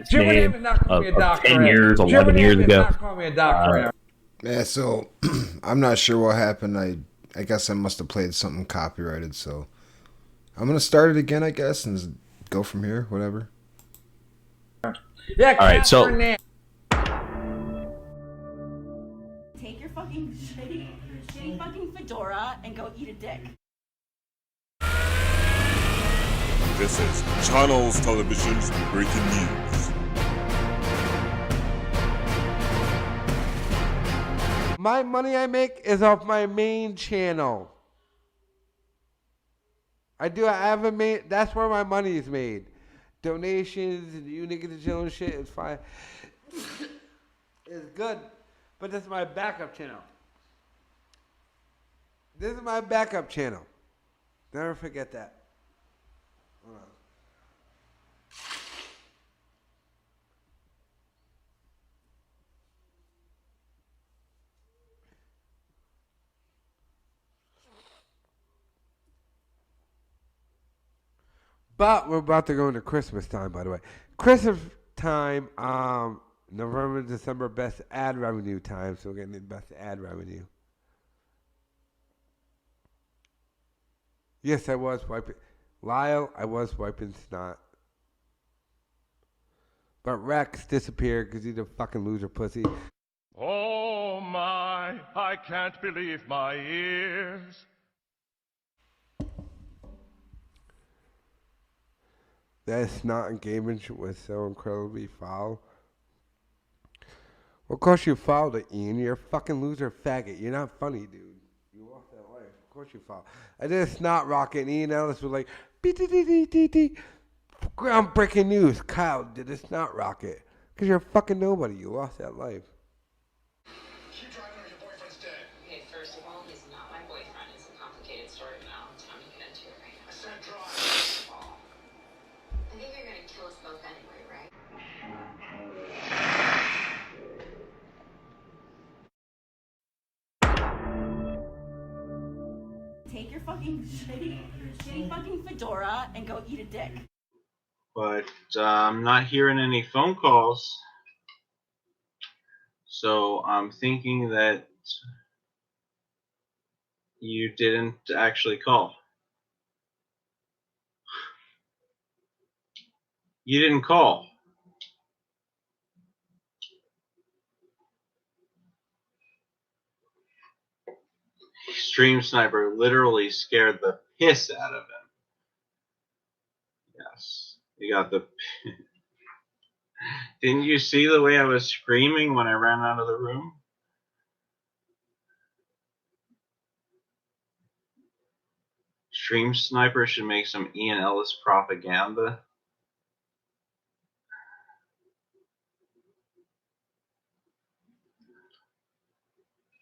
It's Jimmy made Davis not calling me a of doctor. 10 years, 11 Jimmy years Davis ago. not calling me a doctor. Yeah, so I'm not sure what happened. I guess I must have played something copyrighted, so I'm gonna start it again, I guess, and go from here, whatever. Yeah, All right, so Take your fucking shitty fucking fedora and go eat a dick. This is Channels Television's breaking news. My money I make is off my main channel. I have a main. That's where my money is made. Donations and you niggas and children shit is fine. It's good, but this is my backup channel. This is my backup channel. Never forget that. Hold on. But we're about to go into Christmas time, by the way. Christmas time, November, December, best ad revenue time. So we're getting the best ad revenue. Yes, I was wiping. Lyle, I was wiping snot. But Rex disappeared because he's a fucking loser pussy. Oh my, I can't believe my ears. That snot engagement was so incredibly foul. Well, of course you fouled it, Ian. You're a fucking loser faggot. You're not funny, dude. You lost that life. Of course you fouled. I did a snot rocket, and Ian Ellis was like, "Beep-dee-dee-dee-dee-dee." Groundbreaking news. Kyle did a snot rocket. Because you're a fucking nobody. You lost that life. Keep driving or your boyfriend's dead. Okay, first of all, he's not my boyfriend. It's a complicated story now. It's time to get into it right now. I said drive. I think you're gonna kill us both anyway, right? Take your fucking shitty fucking fedora and go eat a dick. But I'm not hearing any phone calls. So I'm thinking that you didn't actually call. You didn't call. Stream Sniper literally scared the piss out of him. Yes. You got the... Didn't you see the way I was screaming when I ran out of the room? Stream Sniper should make some Ian Ellis propaganda.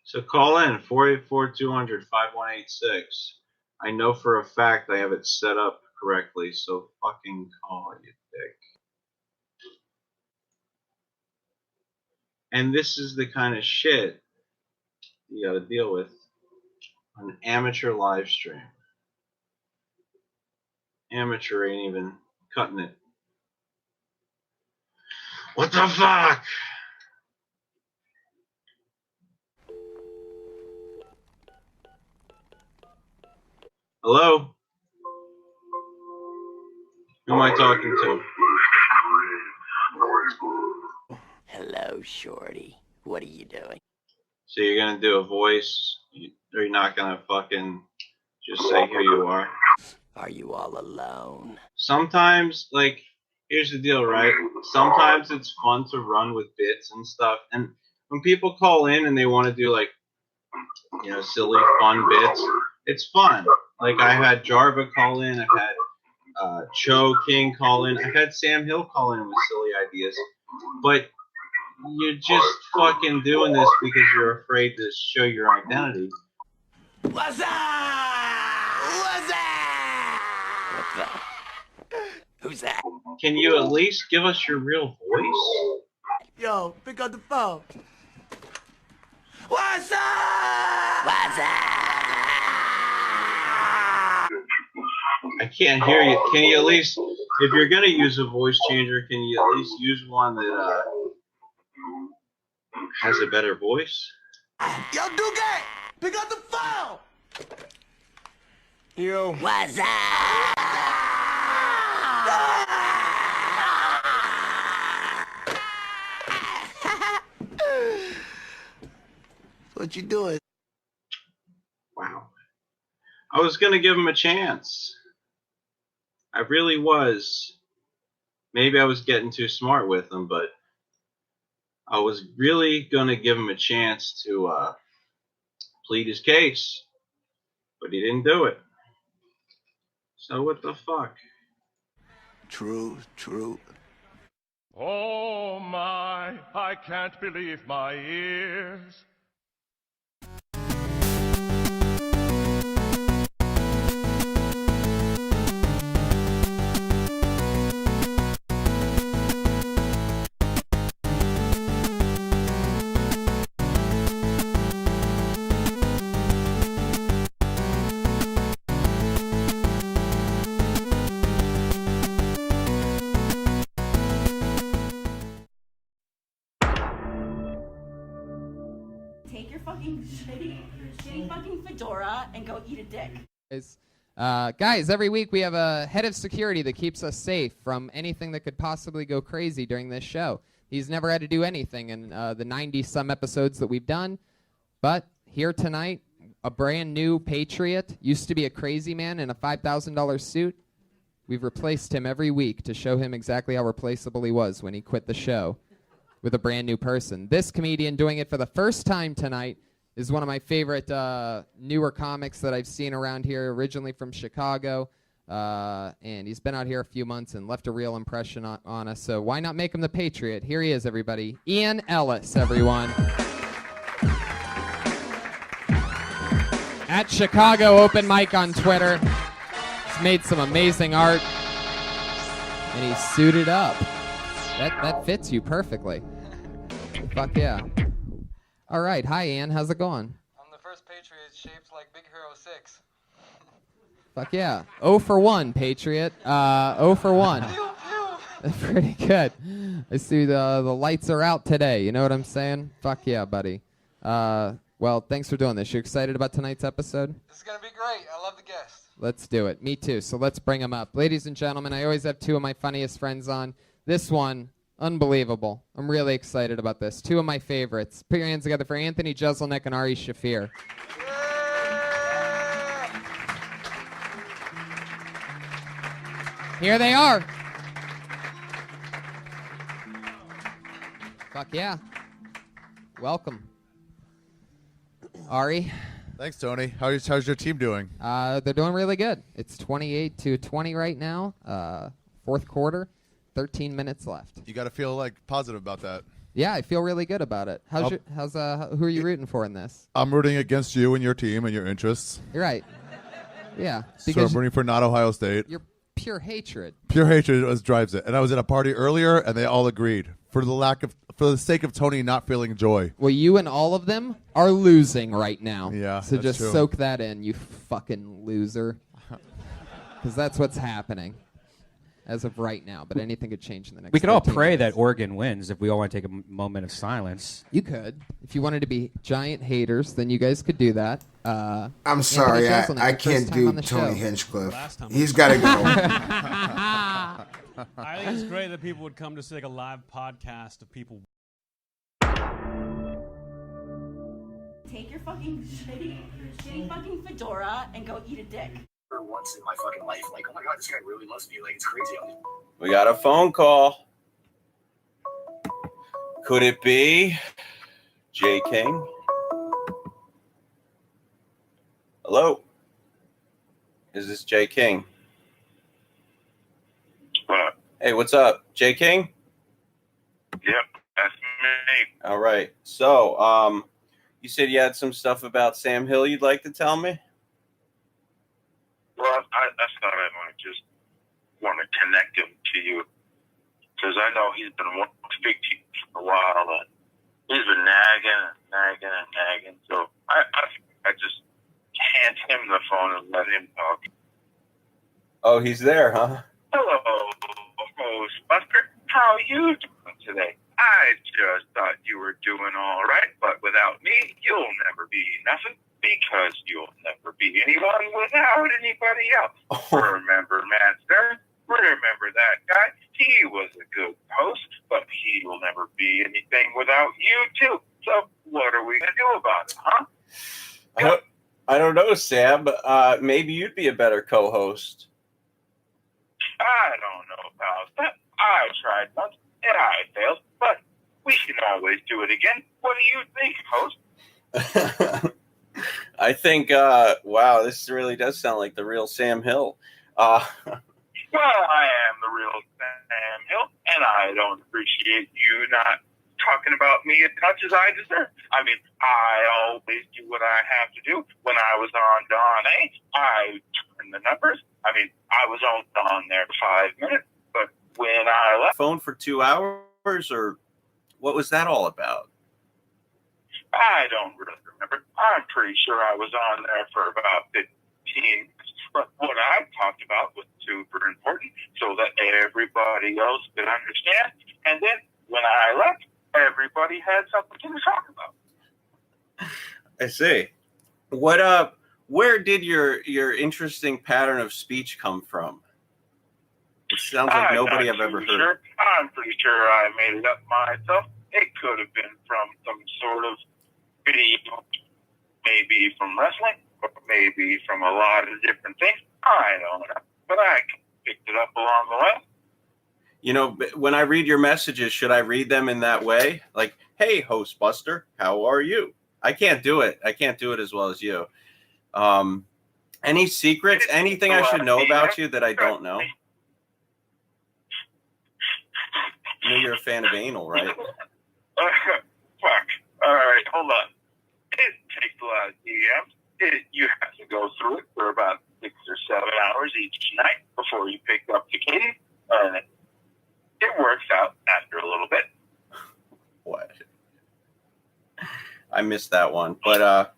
So call in 484-200-5186. I know for a fact I have it set up correctly, so fucking call, you dick. And this is the kind of shit you gotta deal with on an amateur live stream. Amateur ain't even cutting it. What the fuck? Hello? Who am I talking to? Hello, Shorty. What are you doing? So you're gonna do a voice, or you're not gonna fucking just say who you are? Are you all alone? Sometimes, like, here's the deal, right? Sometimes it's fun to run with bits and stuff, and when people call in and they want to do, like, you know, silly, fun bits, it's fun. Like, I had Jarva call in, I've had Cho King call in, I've had Sam Hill call in with silly ideas, but you're just fucking doing this because you're afraid to show your identity. What's up? What's up? What's that? Who's that? Can you at least give us your real voice? Yo, pick up the phone. What's up? What's up? I can't hear you. Can you at least if you're gonna use a voice changer, can you at least use one that has a better voice? Yo, Duque, pick up the phone. Yo. What's up? What you doing? Wow. I was gonna give him a chance. I really was. Maybe I was getting too smart with him, but I was really gonna give him a chance to plead his case, but he didn't do it. So what the fuck? True. Oh my, I can't believe my ears. Take your fucking shitty fucking fedora and go eat a dick. Guys, every week we have a head of security that keeps us safe from anything that could possibly go crazy during this show. He's never had to do anything in the 90-some episodes that we've done. But here tonight, a brand new patriot, used to be a crazy man in a $5,000 suit. We've replaced him every week to show him exactly how replaceable he was when he quit the show with a brand new person. This comedian doing it for the first time tonight is one of my favorite newer comics that I've seen around here, originally from Chicago. And he's been out here a few months and left a real impression on us. So why not make him the Patriot? Here he is, everybody. Ian Ellis, everyone. At Chicago Open Mic on Twitter. He's made some amazing art. And he's suited up. That fits you perfectly. Fuck yeah. All right. Hi, Ian. How's it going? I'm the first Patriot shaped like Big Hero 6. Fuck yeah. 0 for 1, Patriot. 0 for 1. That's pretty good. I see the lights are out today. You know what I'm saying? Fuck yeah, buddy. Well, thanks for doing this. You excited about tonight's episode? This is going to be great. I love the guest. Let's do it. Me too. So let's bring them up. Ladies and gentlemen, I always have two of my funniest friends on. This one, unbelievable. I'm really excited about this. Two of my favorites. Put your hands together for Anthony Jeselnik and Ari Shafir. Here they are. Fuck yeah. Welcome. Ari. Thanks, Tony. How's your team doing? They're doing really good. It's 28-20 right now. Fourth quarter. 13 minutes left. You got to feel like positive about that. Yeah, I feel really good about it. Who are you rooting for in this? I'm rooting against you and your team and your interests. You're right. Yeah. So I'm rooting for not Ohio State. You're pure hatred. Pure hatred drives it. And I was at a party earlier, and they all agreed for the sake of Tony not feeling joy. Well, you and all of them are losing right now. Yeah. So that's just true. soak that in, you fucking loser. Because that's what's happening as of right now. But anything could change in the next. We could all 13 pray minutes. that Oregon wins if we all want to take a moment of silence. You could. If you wanted to be giant haters, then you guys could do that. I'm sorry, I can't do Tony Hinchcliffe. He's got to go. I think it's great that people would come to see like a live podcast of people. Take your fucking shitty fucking fedora and go eat a dick. For once in my fucking life, like, oh my god, this guy really loves me. Like, it's crazy. We got a phone call. Could it be J. King? Hello? Is this J. King? Hey, what's up? J. King? Yep, that's me. All right. So, you said you had some stuff about Sam Hill you'd like to tell me? Well, that's not it. I just want to connect him to you because I know he's been wanting to speak to you for a while. And he's been nagging. So I just hand him the phone and let him talk. Oh, he's there, huh? Hello. How you doing today? I just thought you were doing all right, but without me, you'll never be nothing because you'll never be anyone without anybody else. Remember Matt Stern? Remember that guy? He was a good host, but he will never be anything without you too. So what are we going to do about it, huh? I don't know, Sam. Maybe you'd be a better co-host. I don't know about that. I tried once and I failed, but we can always do it again. What do you think, host? I think, wow, this really does sound like the real Sam Hill. Well, I am the real Sam Hill, and I don't appreciate you not talking about me as much as I deserve. I mean, I always do what I have to do. When I was on Dawn A, I turned the numbers. I mean, I was on there 5 minutes, but when I left... Phone for 2 hours, or what was that all about? I don't really remember. I'm pretty sure I was on there for about 15 minutes. But what I talked about was super important so that everybody else could understand. And then when I left, everybody had something to talk about. I see. Where did your interesting pattern of speech come from? It sounds like nobody I've ever heard. Sure. I'm pretty sure I made it up myself. It could have been from some sort of video, maybe from wrestling, or maybe from a lot of different things. I don't know, but I picked it up along the way. You know, when I read your messages, should I read them in that way? Like, hey, host Buster, how are you? I can't do it. I can't do it as well as you. Any secrets? Anything I should know about you that I don't know? I know you're a fan of anal, right? Fuck. All right, hold on. It takes a lot of DMs. You have to go through it for about 6 or 7 hours each night before you pick up the cadence. And it works out after a little bit. What? I missed that one. But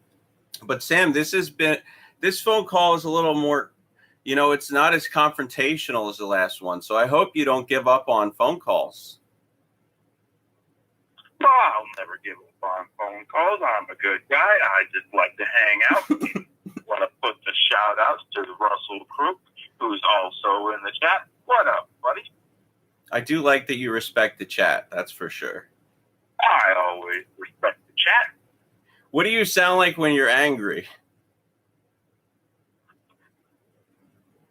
Sam, this phone call is a little more, you know, it's not as confrontational as the last one. So I hope you don't give up on phone calls. Oh, I'll never give up on phone calls. I'm a good guy. I just like to hang out. Want to put the shout outs to the Russell crew, who's also in the chat. What up, buddy? I do like that you respect the chat. That's for sure. I always respect the chat. What do you sound like when you're angry?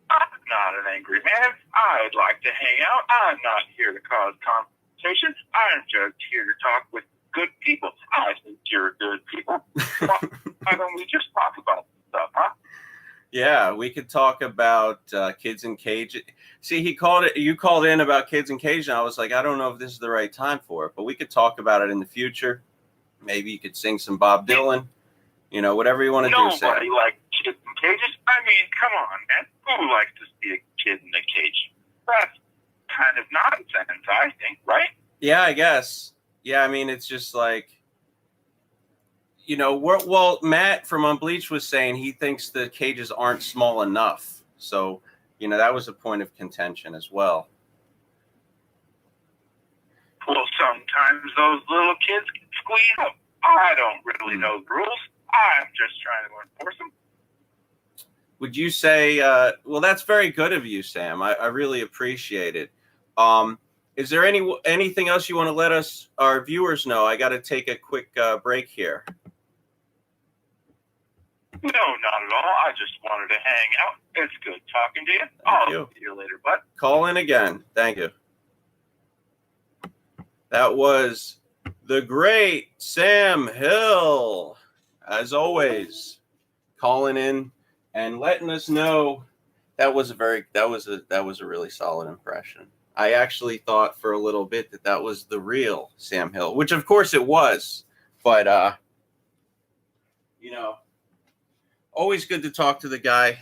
I'm not an angry man. I'd like to hang out. I'm not here to cause confrontation. I'm just here to talk with good people. I think you're good people. Why don't we just talk about stuff, huh? Yeah, we could talk about kids in cage. See, you called in about kids in cage, and I was like, I don't know if this is the right time for it, but we could talk about it in the future. Maybe you could sing some Bob Dylan, you know, whatever you want to do. Sam. Nobody likes kids in cages. I mean, come on, man. Who likes to see a kid in a cage? That's kind of nonsense, I think, right? Yeah, I guess. Yeah, I mean, it's just like, you know, well, Matt from Unbleached was saying he thinks the cages aren't small enough. So, you know, that was a point of contention as well. Well, sometimes those little kids can squeeze up. I don't really know the rules. I'm just trying to enforce them. Would you say, well, that's very good of you, Sam. I really appreciate it. Is there anything else you want to let our viewers know? I got to take a quick break here. No, not at all. I just wanted to hang out. It's good talking to you. I'll see you later, bud. Call in again. Thank you. That was the great Sam Hill, as always, calling in and letting us know that was a really solid impression. I actually thought for a little bit that was the real Sam Hill, which of course it was, but you know, always good to talk to the guy.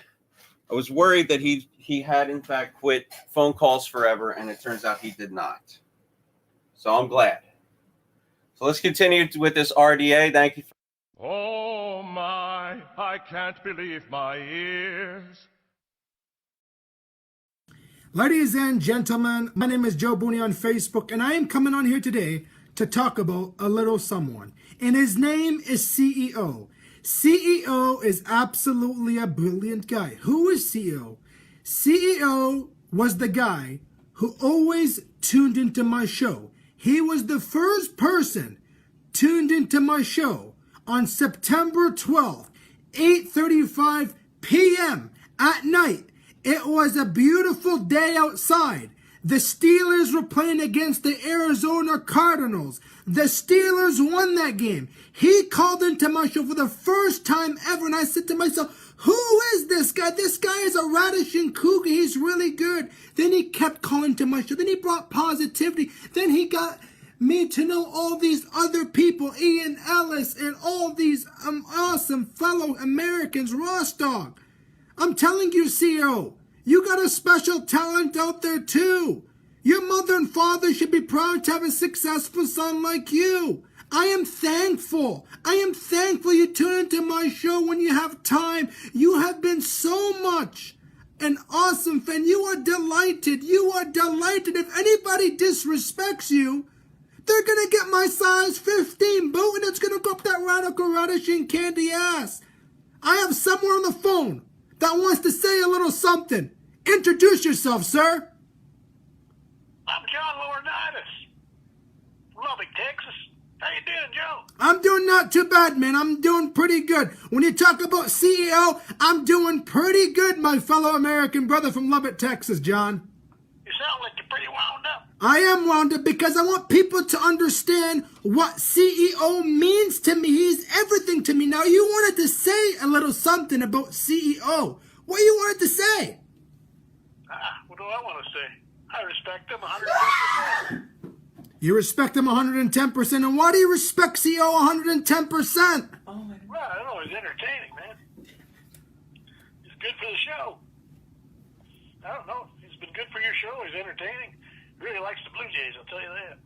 I was worried that he had in fact quit phone calls forever, and it turns out he did not. So I'm glad. So let's continue with this RDA. Thank you. Oh my, I can't believe my ears. Ladies and gentlemen, my name is Joe Booney on Facebook, and I am coming on here today to talk about a little someone. And his name is CEO. CEO is absolutely a brilliant guy. Who is CEO? CEO was the guy who always tuned into my show. He was the first person tuned into my show on September 12th, 8:35 p.m. at night. It was a beautiful day outside. The Steelers were playing against the Arizona Cardinals. The Steelers won that game. He called into my show for the first time ever, and I said to myself, who is this guy? This guy is a radishing cougar. He's really good. Then he kept calling to my show. Then he brought positivity. Then he got me to know all these other people, Ian Ellis, and all these awesome fellow Americans, Ross Dog. I'm telling you, CEO, you got a special talent out there too. Your mother and father should be proud to have a successful son like you. I am thankful. I am thankful you tune into my show when you have time. You have been so much an awesome fan. You are delighted. You are delighted. If anybody disrespects you, they're going to get my size 15 boot, and it's going to go up that radical radishing candy ass. I have someone on the phone that wants to say a little something. Introduce yourself, sir. I'm John Laurinaitis, Lubbock, Texas. How you doing, Joe? I'm doing not too bad, man. I'm doing pretty good. When you talk about CEO, I'm doing pretty good, my fellow American brother from Lubbock, Texas, John. You sound like you're pretty wound up. I am wound up because I want people to understand what CEO means to me. He's everything to me. Now, you wanted to say a little something about CEO. What you wanted to say? What do I want to say? I respect him 110%. You respect him 110%. And why do you respect CEO 110%? Well, I don't know. He's entertaining, man. He's good for the show. I don't know. He's been good for your show. He's entertaining. Really likes the Blue Jays, I'll tell you that.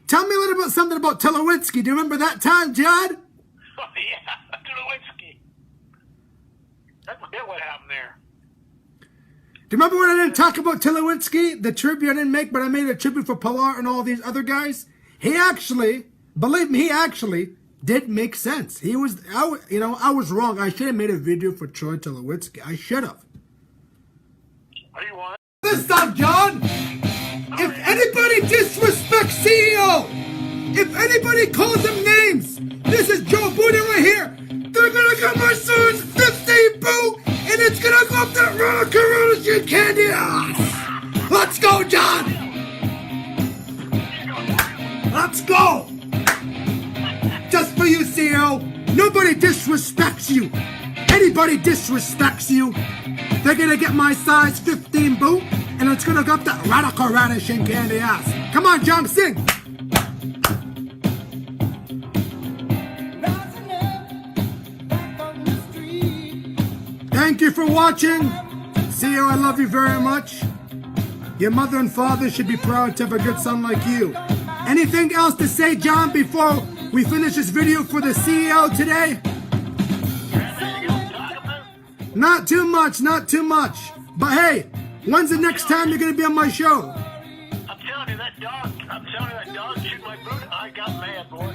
Tell me a little bit something about Tulowitzki. Do you remember that time, Judd? Oh, yeah. Tulowitzki. I forget what happened there. Do you remember when I didn't talk about Tulowitzki? The tribute I didn't make, but I made a tribute for Pilar and all these other guys? He actually, believe me, he actually did make sense. I was wrong. I should have made a video for Troy Tulowitzki. I should have. Are you on? This up, John. If anybody disrespects CEO, if anybody calls him names, this is Joe Booney right here. They're gonna get my son's 15 boot, and it's gonna go up that radical candy ass. Let's go, John. Let's go. Just for you, CEO. Nobody disrespects you. Anybody disrespects you, they're gonna get my size 15 boot, and it's gonna go up that radical radishing candy ass. Come on, John, sing. Thank you for watching. CEO, I love you very much. Your mother and father should be proud to have a good son like you. Anything else to say, John, before we finish this video for the CEO today? Not too much, not too much. But hey, when's the next time you're going to be on my show? I'm telling you, that dog chewed my boot. I got mad, boy.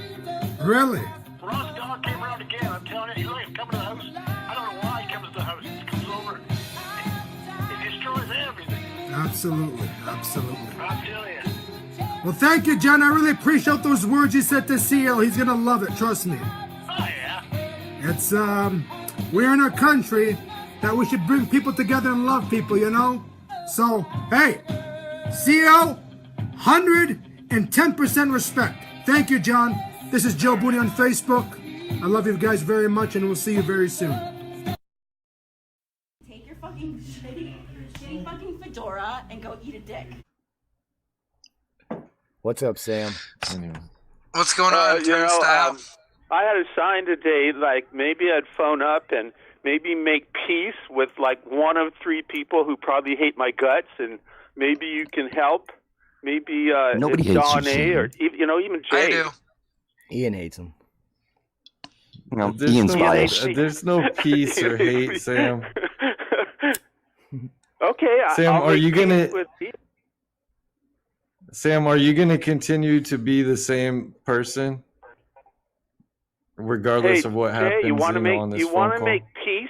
Really? Ross dog came around again. I'm telling you, he's coming to the house. I don't know why he comes to the house. He comes over. He destroys everything. Absolutely, absolutely. I'm telling you. Well, thank you, John. I really appreciate those words you said to CEO. He's going to love it, trust me. Oh, yeah. It's, we're in a country that we should bring people together and love people, you know? So, hey, CEO, 110% respect. Thank you, John. This is Joe Booney on Facebook. I love you guys very much, and we'll see you very soon. Take your fucking shitty fucking fedora and go eat a dick. What's up, Sam? What's going on, Turnstile? I had a sign today, like maybe I'd phone up and maybe make peace with like one of three people who probably hate my guts, and maybe you can help. Maybe Nobody hates Don you, A, or even Jade. I do. Ian hates him. No, Ian's biased. There's no peace or hate, Sam. Okay, Sam, I'll are make you gonna? peace with Ian. Sam, are you gonna continue to be the same person, regardless Hey, of what Jay, happens you want to make on this phone call? make peace?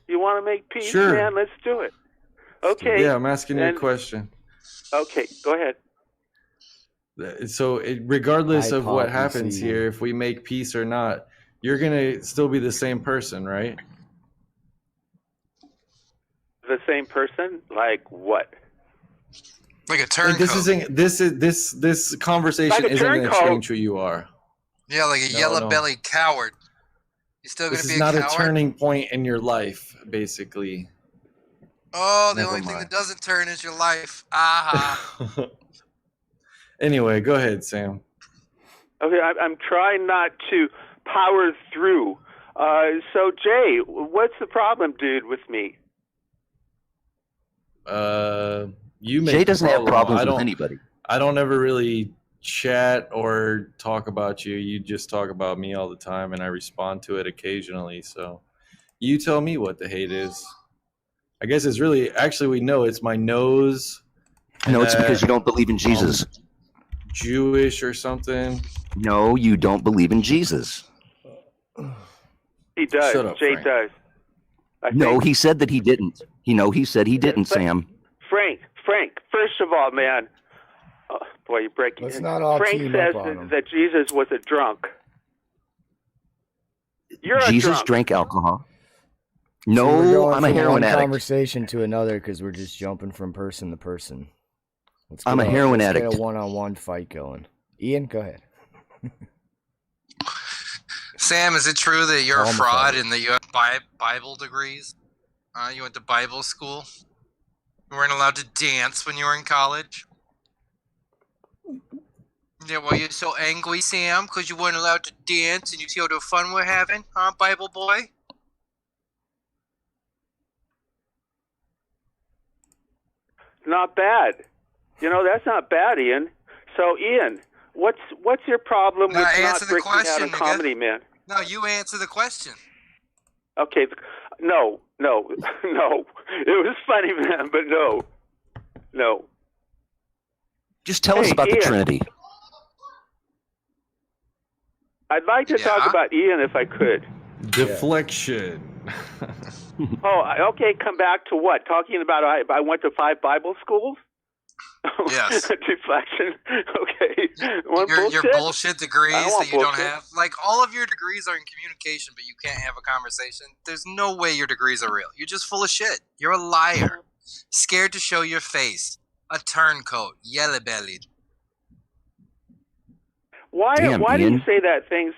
You want to make peace, Sure. man? Let's do it. Okay. Yeah, I'm asking you a then- question. Okay, go ahead. So, regardless of what Hypocrisy. happens here, if we make peace or not, you're gonna still be the same person, right? The same person? Like what? Like a Like, turncoat. this conversation Like a isn't gonna turncoat. change who you are. Yeah, like a No, yellow-bellied coward. You still gonna This be is a not coward? a turning point in your life, basically. Oh, the Never only thing mind. that doesn't turn is your life. Aha. Anyway, go ahead, Sam. Okay, I'm trying not to power through. So, Jay, what's the problem, dude, with me? You make Jay the doesn't have problem. problems I with don't- anybody. I don't ever really chat or talk about you. You just talk about me all the time, and I respond to it occasionally. So you tell me what the hate is. I guess it's really, actually, we know it's my nose. No, it's and because you don't believe in Jesus. Jewish or something. No, you don't believe in Jesus. He does. Shut up, Jay Frank. does. No, he said that he didn't. He said he didn't, Sam. Frank, first of all, man, boy, you're breaking. Let's not all Frank team says up on him. that Jesus was a drunk. You're a Jesus drunk. drank alcohol. So we're No, going I'm a from heroin one addict. conversation to another because we're just jumping from person to person. I'm a heroin let's addict. Get a one-on-one fight going. Ian, go ahead. Sam, is it true that you're a Homophobic. fraud and that you have Bible degrees? You went to Bible school? You weren't allowed to dance when you were in college? Yeah, well, you're so angry, Sam, because you weren't allowed to dance and you see all the fun we're having, huh, Bible boy? Not bad. You know, that's not bad, Ian. So, Ian, what's your problem with Now, not answer the breaking out question, in nigga. comedy, man? No, you answer the question. Okay, no. It was funny, man, but no. Just tell us Hey, about the Ian. Trinity. I'd like to talk about Ian if I could. Deflection. Okay, come back to what? Talking about I went to 5 Bible schools? Yes. Deflection. Okay. Your bullshit degrees I don't want that you don't bullshit. have. Like, all of your degrees are in communication, but you can't have a conversation. There's no way your degrees are real. You're just full of shit. You're a liar. Scared to show your face. A turncoat. Yellow-bellied. Why Damn, do you Ian. say that things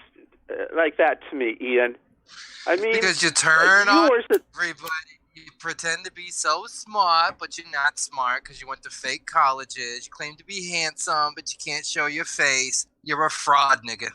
like that to me, Ian? I mean, Because you turn you on were so- everybody. You pretend to be so smart, but you're not smart because you went to fake colleges. You claim to be handsome, but you can't show your face. You're a fraud, nigga.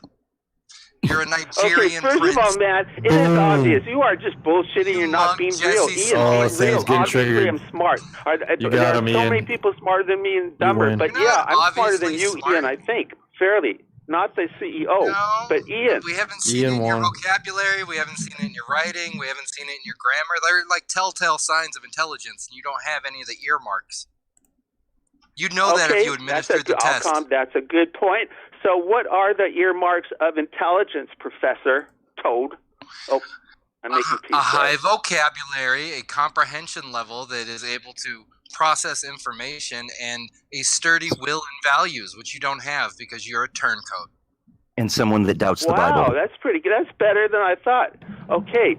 You're a Okay, Nigerian first prince. of all, man, it is obvious. You are just bullshitting. You're not being real. Jesse Ian, Oh, being Sam's real. getting Obviously, triggered. I'm smart. You There got are him, so Ian. many people smarter than me and dumber. win. But You're yeah, not I'm smarter than obviously you, smart. Ian, I think. Fairly. Not the CEO. But Ian. We haven't seen Ian it in your won. vocabulary. We haven't seen it in your writing. We haven't seen it in your grammar. They're like telltale signs of intelligence, and you don't have any of the earmarks. You'd know that if you administered the test. That's a good point. So what are the earmarks of intelligence, Professor Toad? Oh, I'm making peace. A high vocabulary, a comprehension level that is able to process information, and a sturdy will and values, which you don't have because you're a turncoat. And someone that doubts the Wow, Bible. that's pretty good. That's better than I thought. Okay,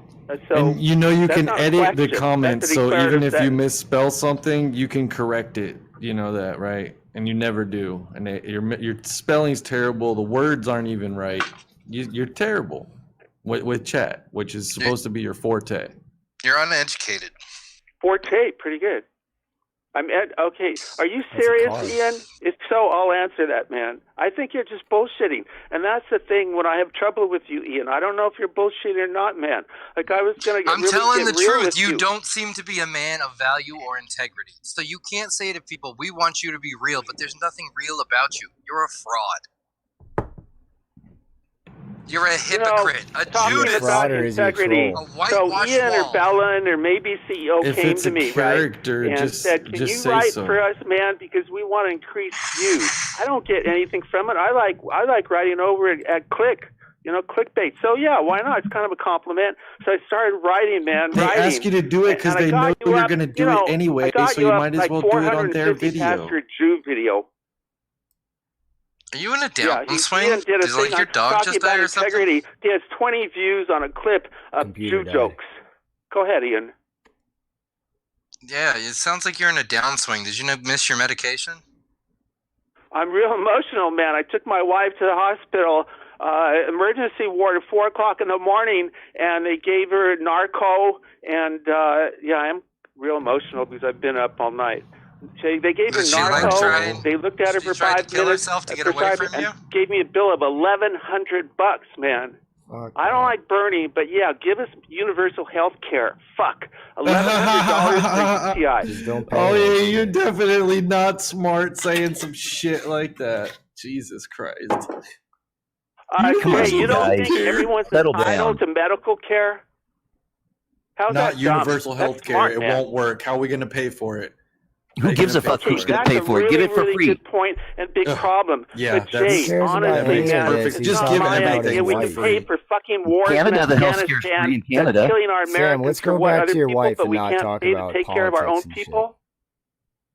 so And you know you that's can not a edit the question. comments, That's a so declarative even if you sentence. misspell something, you can correct it. You know that, right? And you never do. And your spelling's terrible. The words aren't even right. You're terrible with chat, which is supposed to be your forte. You're uneducated. Forte, pretty good. Okay, are you serious, card. Ian? If so, I'll answer that, man. I think you're just bullshitting. And that's the thing when I have trouble with you, Ian. I don't know if you're bullshitting or not, man. Like, I was going to I'm really telling get the real truth. with You don't seem to be a man of value or integrity. So you can't say to people, we want you to be real, but there's nothing real about you. You're a fraud. You're a hypocrite, a Talking Judas, about integrity. a So whitewashed Ian or wall. Bellin or maybe CEO If came it's to a me, character, right, and just- said, "Can just you say write so." for us, man? Because we want to increase views." I don't get anything from it. I like writing over at Click. You know, clickbait. So yeah, why not? It's kind of a compliment. So I started writing, man. They writing. ask you to do it because And I they got know you you're up, going to do you know, it anyway, I got so you up might as like well do it on their 450 video. past your Jew video. Are you in a Yeah, downswing? Ian did a Does thing like your on dog talking just about die or something? integrity. He has 20 views on a clip of Computer Jew died. jokes. Go ahead, Ian. Yeah, it sounds like you're in a downswing. Did you miss your medication? I'm real emotional, man. I took my wife to the hospital, emergency ward at 4 o'clock in the morning, and they gave her narco. And yeah, I'm real emotional because I've been up all night. They gave her Did she, like, narco. try- They looked at her for 5 kill minutes. herself to get prescribed away her, from you? and gave me a bill of $1,100, man. I don't like Bernie, but yeah, give us universal health care. Fuck. $1,100 for UTI. Oh yeah, you're definitely not smart saying some shit like that. Jesus Christ. Come on, you don't think everyone's Settle entitled down. to medical care? How's Not that universal dumb? health That's care. smart, It man. won't work. How are we going to pay for it? Who gives a fuck who's going to pay for it? Get it for really free. Good point and big problem. Yeah, but that's- Jay, Who cares about honestly, any of man, this? it's Perfect. Just not give my everything idea. We for can free. pay for fucking wars Canada, in the healthcare's free Afghanistan in Canada. that's killing our Sam, Americans let's for go what back other to your people, wife but and we not can't talk pay to about take care of our own politics and shit. people.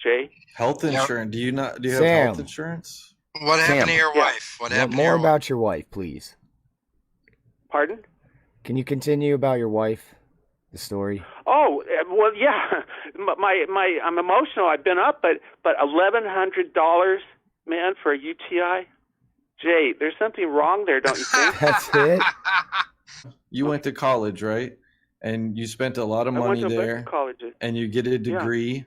Jay, Health insurance. Do you have Sam. health insurance? What happened to your wife? What happened to More your about your wife, please. Pardon? Can you continue about your wife, the story? Oh, well, yeah. I'm emotional. I've been up, but $1,100, man, for a UTI. Jay, there's something wrong there, don't you think? That's it. You went to college, right? And you spent a lot of I went money to a bunch of there, colleges. and you get a degree.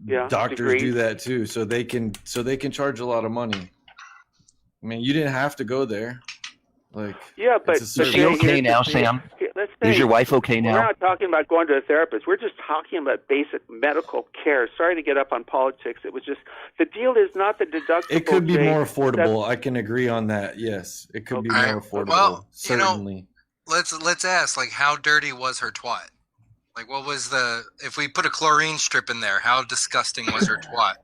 Yeah, Doctors degrees. do that too, so they can charge a lot of money. I mean, you didn't have to go there. Like, Yeah, but it's a Is she service. okay now, Sam? Let's Is say, your wife okay We're now? not talking about going to a therapist. We're just talking about basic medical care. Sorry to get up on politics. It was just the deal is not the deductible. It could be Jay. more That's- affordable. I can agree on that. Yes, it could be Okay. more affordable. Well, certainly. Let's ask, like, how dirty was her twat? Like, what was if we put a chlorine strip in there, how disgusting was her twat?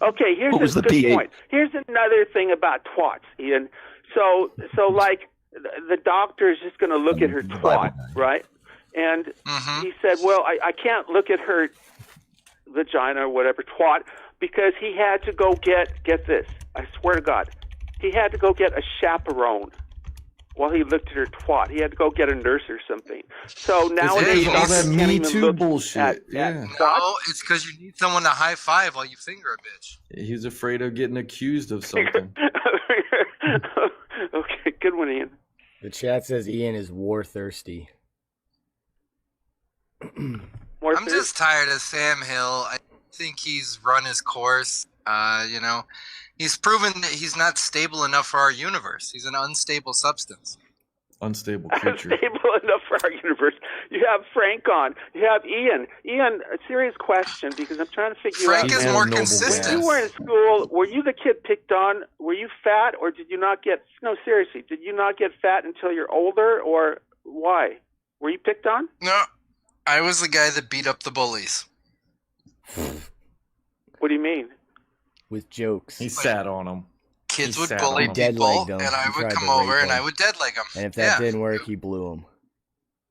Okay, here's What was a the good pH? point. Here's another thing about twats, Ian. So like the doctor is just going to look at her twat, right? And he said, well, I can't look at her vagina or whatever twat because he had to go get this. I swear to God, he had to go get a chaperone while he looked at her twat. He had to go get a nurse or something. So nowadays, all doctors that can't Me even Too look bullshit. at Yeah. No, it's because you need someone to high five while you finger a bitch. He's afraid of getting accused of something. Okay, good one, Ian. The chat says Ian is war thirsty. I'm just tired of Sam Hill. I think he's run his course. He's proven that he's not stable enough for our universe. He's an unstable substance. Unstable creature. Unstable enough for our universe. You have Frank on. You have Ian. Ian, a serious question because I'm trying to figure Frank out. is more consistent. When you were in school, were you the kid picked on? Were you fat, or did you not get? No, seriously, did you not get fat until you're older, or why? Were you picked on? No, I was the guy that beat up the bullies. What do you mean? With jokes. He sat on him. Kids He would sat bully on 'em. people, Dead-legged them. and I He would tried come to rape over and I them. would dead-leg them. And if that didn't work, he blew him.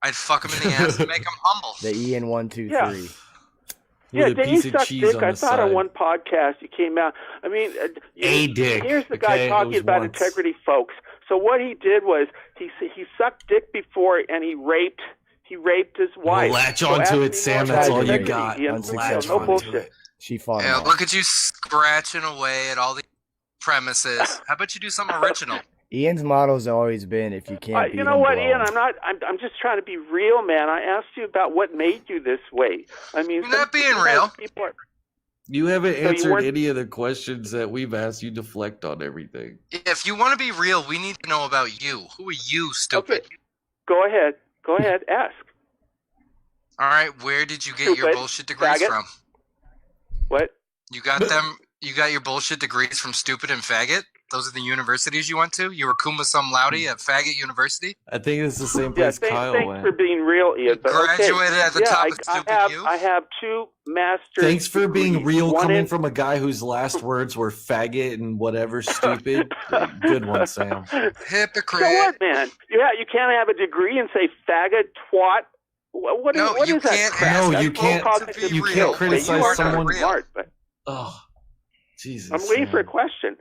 I'd fuck him in the ass and make him humble. The Ian 1, 2, Yeah. 3. Yeah, With a did you piece of suck cheese dick? on I the thought on side. one podcast you came out. I mean, A dick, Here's the guy okay? It talking was about once. integrity, folks. So what he did was he sucked dick before, and he raped his wife. latch So onto ask it, me Sam. more That's about all you integrity, got. Ian. Latch No onto bullshit. it. She fought him Yeah, off. look at you scratching away at all the premises. How about you do something original? Ian's motto's always been, if you can't beat You know him, what, blow Ian? him. I'm just trying to be real, man. I asked you about what made you this way. I mean, You're not being real. People are, You haven't So you answered weren't- any of the questions that we've asked. You deflect on everything. If you want to be real, we need to know about you. Who are you, stupid? Go ahead, ask. All right, where did you get your Stupid. bullshit degrees Faggot. from? What? You got them? You got your bullshit degrees from Stupid and Faggot? Those are the universities you went to? You were Kuma Sum Laude at Faggot University? I think it's the same place Kyle thanks went. for being real, Ian. But Graduated at the top of Stupid U? I have 2 master's Thanks for being degrees. real, One coming in- from a guy whose last words were faggot and whatever stupid. Good one, Sam. Hypocrite. So what, man? Yeah, you can't have a degree and say faggot, twat. What is that crap? No, That's you can't. cognitive You skills. can't Okay, criticize you are someone. not smart, but Oh, Jesus. I'm waiting Sam. for a question.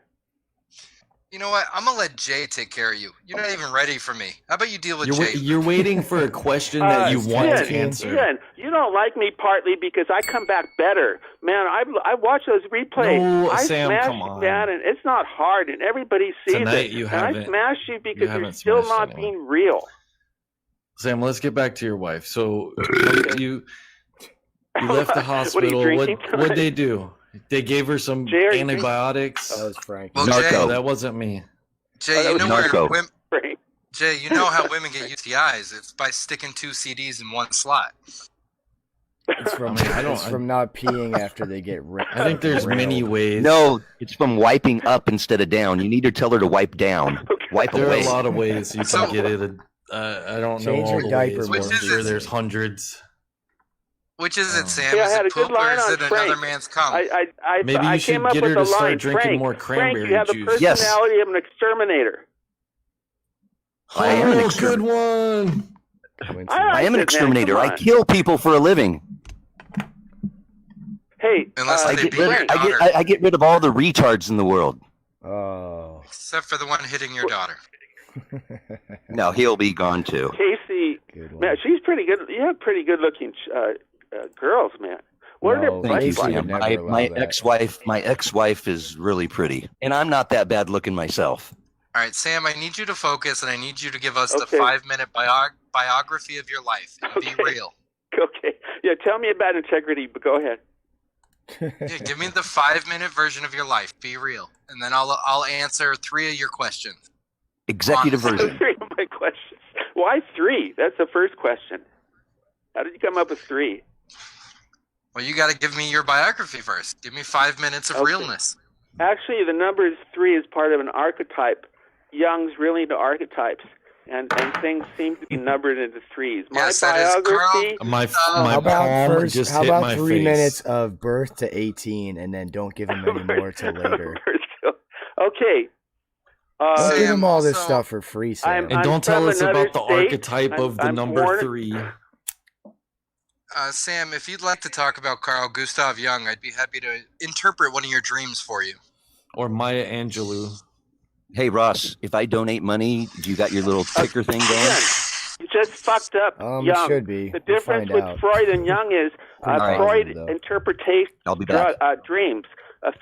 You know what? I'm going to let Jay take care of you. You're not even ready for me. How about you deal with Jay? You're waiting for a question that you want to answer. Ian, you don't like me partly because I come back better. Man, I watch those replays. No, I Sam, smash come you on. down, and it's not hard, and everybody sees Tonight it. you and I haven't- smash you because you you're haven't still smashed not anyone. being real. Sam, let's get back to your wife. So you left the What are you hospital. drinking What'd they do? They gave her some Jay, are you antibiotics. That was Frank. Well, Narco. Jay- That wasn't me. Jay, you know Narco. where Jay, you know how women get UTIs. It's by sticking 2 CDs in one slot. It's from, it's from not peeing after they get ripped. I think there's many ways. No, it's from wiping up instead of down. You need to tell her to wipe down. Wipe There away. are a lot of ways you can get it. I don't know Change all your the diaper ways. more. I'm sure there's hundreds. Which is it, Sam? Yeah, I is had it a good poop or line is on it Frank. another man's cum? Maybe I you should came up get with her to the start line, drinking Frank, more Frank, cranberry you have the juice. Yes. personality of an exterminator. I am an Oh, exterminator. good one. I am an it, man. exterminator. Come I on. kill people for a living. Hey, Unless I they get beat your rid. daughter. I get rid of all the retards in the world. Oh. Except for the one hitting your daughter. No, he'll be gone too. Casey, man, she's pretty good. You have pretty good looking girls, man. What are their Thank you, butts like? Sam. My ex-wife is really pretty, and I'm not that bad looking myself. All right, Sam, I need you to focus, and I need you to give us the Okay. 5-minute biography of your life. And be real. Okay. Yeah, tell me about integrity, but go ahead. Yeah, give me the 5-minute version of your life. Be real, and then I'll answer 3 of your questions. Executive version. 3 of my questions. Why 3? That's the first question. How did you come up with 3? Well, you got to give me your biography first. Give me 5 minutes of Okay. realness. Actually, the number 3 is part of an archetype. Young's really into archetypes, and things seem to be numbered into 3s. My Yes, that is biography. My How about palm first? just How hit about my 3 face. minutes of birth to 18, and then don't give him any more till later. Okay. Don't give him all this also- stuff for free, Sam. And don't tell from us another about the state. archetype of the I'm number born- 3. Sam, if you'd like to talk about Carl Gustav Jung, I'd be happy to interpret one of your dreams for you. Or Maya Angelou. Hey Ross, if I donate money, do you got your little ticker thing going? You just fucked up It Jung. should be. The We'll difference find with out. Freud and Jung is All right. Freud Though. interpretates I'll be back. dreams,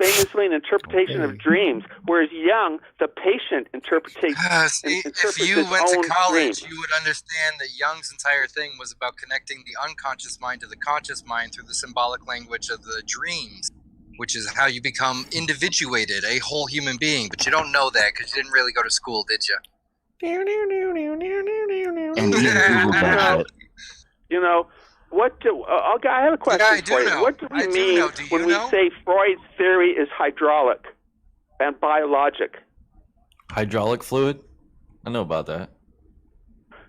famously an interpretation of dreams, whereas Jung, the patient, interprets See, if interprets you his went to own college, dream. you would understand that Jung's entire thing was about connecting the unconscious mind to the conscious mind through the symbolic language of the dreams, which is how you become individuated, a whole human being. But you don't know that because you didn't really go to school, did you? And eat Google bullshit. You know, what do I have a question I do for you. know. What do we I do mean know. Do you when know? we say Freud's theory is hydraulic and biologic? Hydraulic fluid? I know about that.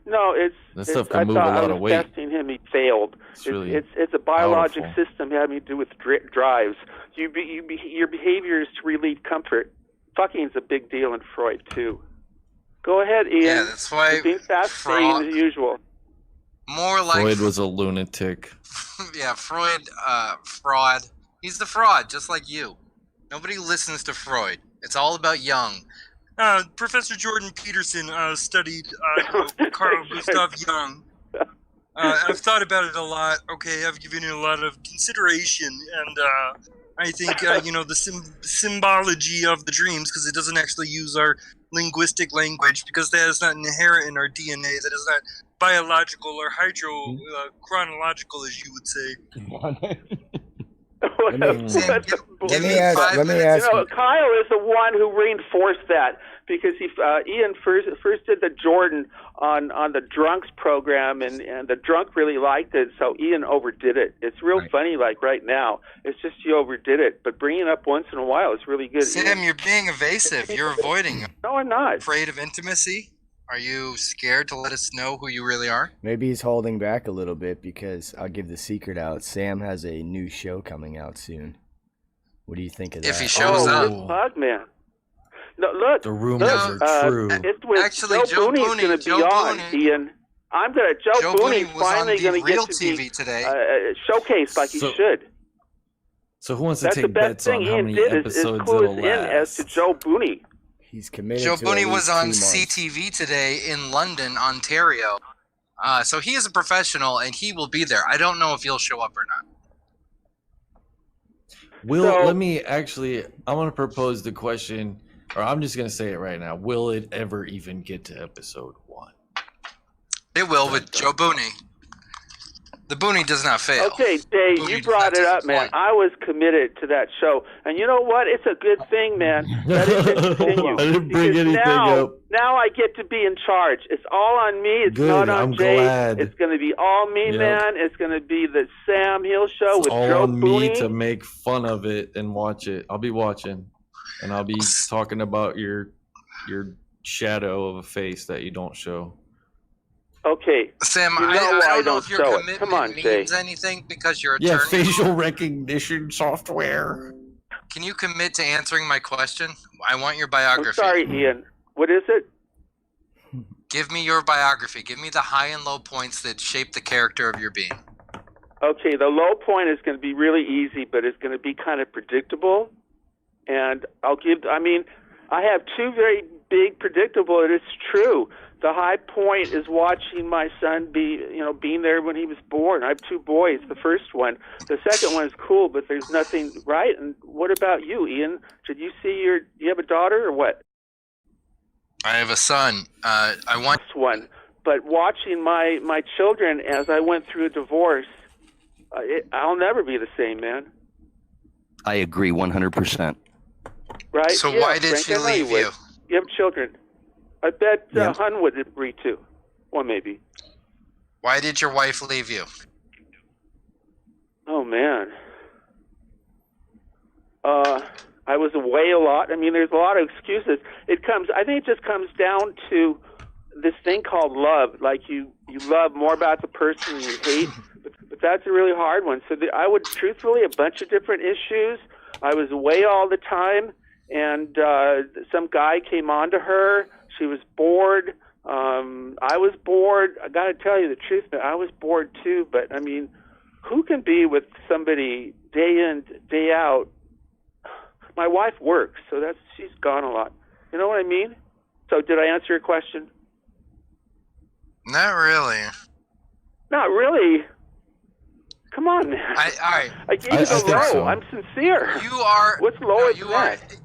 No, That stuff I can move a thought lot I of was weight. testing him. He failed. really It's a biologic powerful. system having to do with drives. Your behavior is to relieve comfort. Fucking is a big deal in Freud too. Go ahead, Ian. Yeah, that's why You're being fascinating as usual. More like Freud was a lunatic. yeah, Freud, fraud. He's the fraud, just like you. Nobody listens to Freud. It's all about Jung. Professor Jordan Peterson studied Carl Gustav Jung. I've thought about it a lot. Okay, I've given it a lot of consideration, and I think the symbology of the dreams, because it doesn't actually use our linguistic language, because that is not inherent in our DNA. That is not biological or chronological, as you would say. Let me ask. You know, Kyle is the one who reinforced that because Ian first did the Jordan on the drunks program, and the drunk really liked it, so Ian overdid it. It's real funny, like right now. It's just you overdid it, but bringing it up once in a while is really good. Sam, you're being evasive. You're avoiding. No, I'm not. Afraid of intimacy? Are you scared to let us know who you really are? Maybe he's holding back a little bit because I'll give the secret out. Sam has a new show coming out soon. What do you think of that? If he shows up. Bug man. No, look. The rumors are true. It's with Actually, Joe Booney's going to be on, Ian. Joe Booney's finally going to get to TV be today. Showcased like he should. So who wants to That's take the best bets on thing how Ian many did episodes is clue it'll us in as last? to Joe Booney. He's committed Joe to Booney at was least on 2 months. CTV today in London, Ontario. So he is a professional, and he will be there. I don't know if he'll show up or not. Let me actually, I want to propose the question, or I'm just going to say it right now. Will it ever even get to episode 1? It will with Joe Booney. The Booney does not fail. Okay, Dave, you brought it up, man. I was committed to that show. And you know what? It's a good thing, man, that it didn't continue. I didn't bring Because anything up. Now I get to be in charge. It's all on me. It's Good, not on I'm Jade. glad. It's going to be all me, Yep. man. It's going to be the Sam Hill show It's with all Joe on Booney. me to make fun of it and watch it. I'll be watching, and I'll be talking about your shadow of a face that you don't show. Okay. Sam, You know I why don't know don't if your show it. commitment Come on, means Jay. anything because you're a Yeah, attorney. facial recognition software. Can you commit to answering my question? I want your I'm biography. sorry, Ian. What is it? Give me your biography. Give me the high and low points that shape the character of your being. Okay, the low point is going to be really easy, but it's going to be kind of predictable. And I have 2 very big predictable. It is true. The high point is watching my son being there when he was born. I have 2 boys. The first one, the second one is cool, but there's nothing right. And what about you, Ian? Did you see you have a daughter or what? I have a son. I want one, but watching my children as I went through a divorce, I'll never be the same, man. I agree 100%. Right? So Yeah, why did Frank, she I know leave would. you? You have children. I bet Yeah. Hun would agree too. Or maybe. Why did your wife leave you? Oh man. I was away a lot. I mean, there's a lot of excuses. I think it just comes down to this thing called love. Like you love more about the person you hate, but that's a really hard one. So I would truthfully a bunch of different issues. I was away all the time, and some guy came on to her. She was bored. I was bored. I got to tell you the truth, man. I was bored too. But I mean, who can be with somebody day in, day out? My wife works, so she's gone a lot. You know what I mean? So did I answer your question? Not really. Not really. Come on, man. All right. I gave you the low. So. I'm sincere. You are. What's lower than that?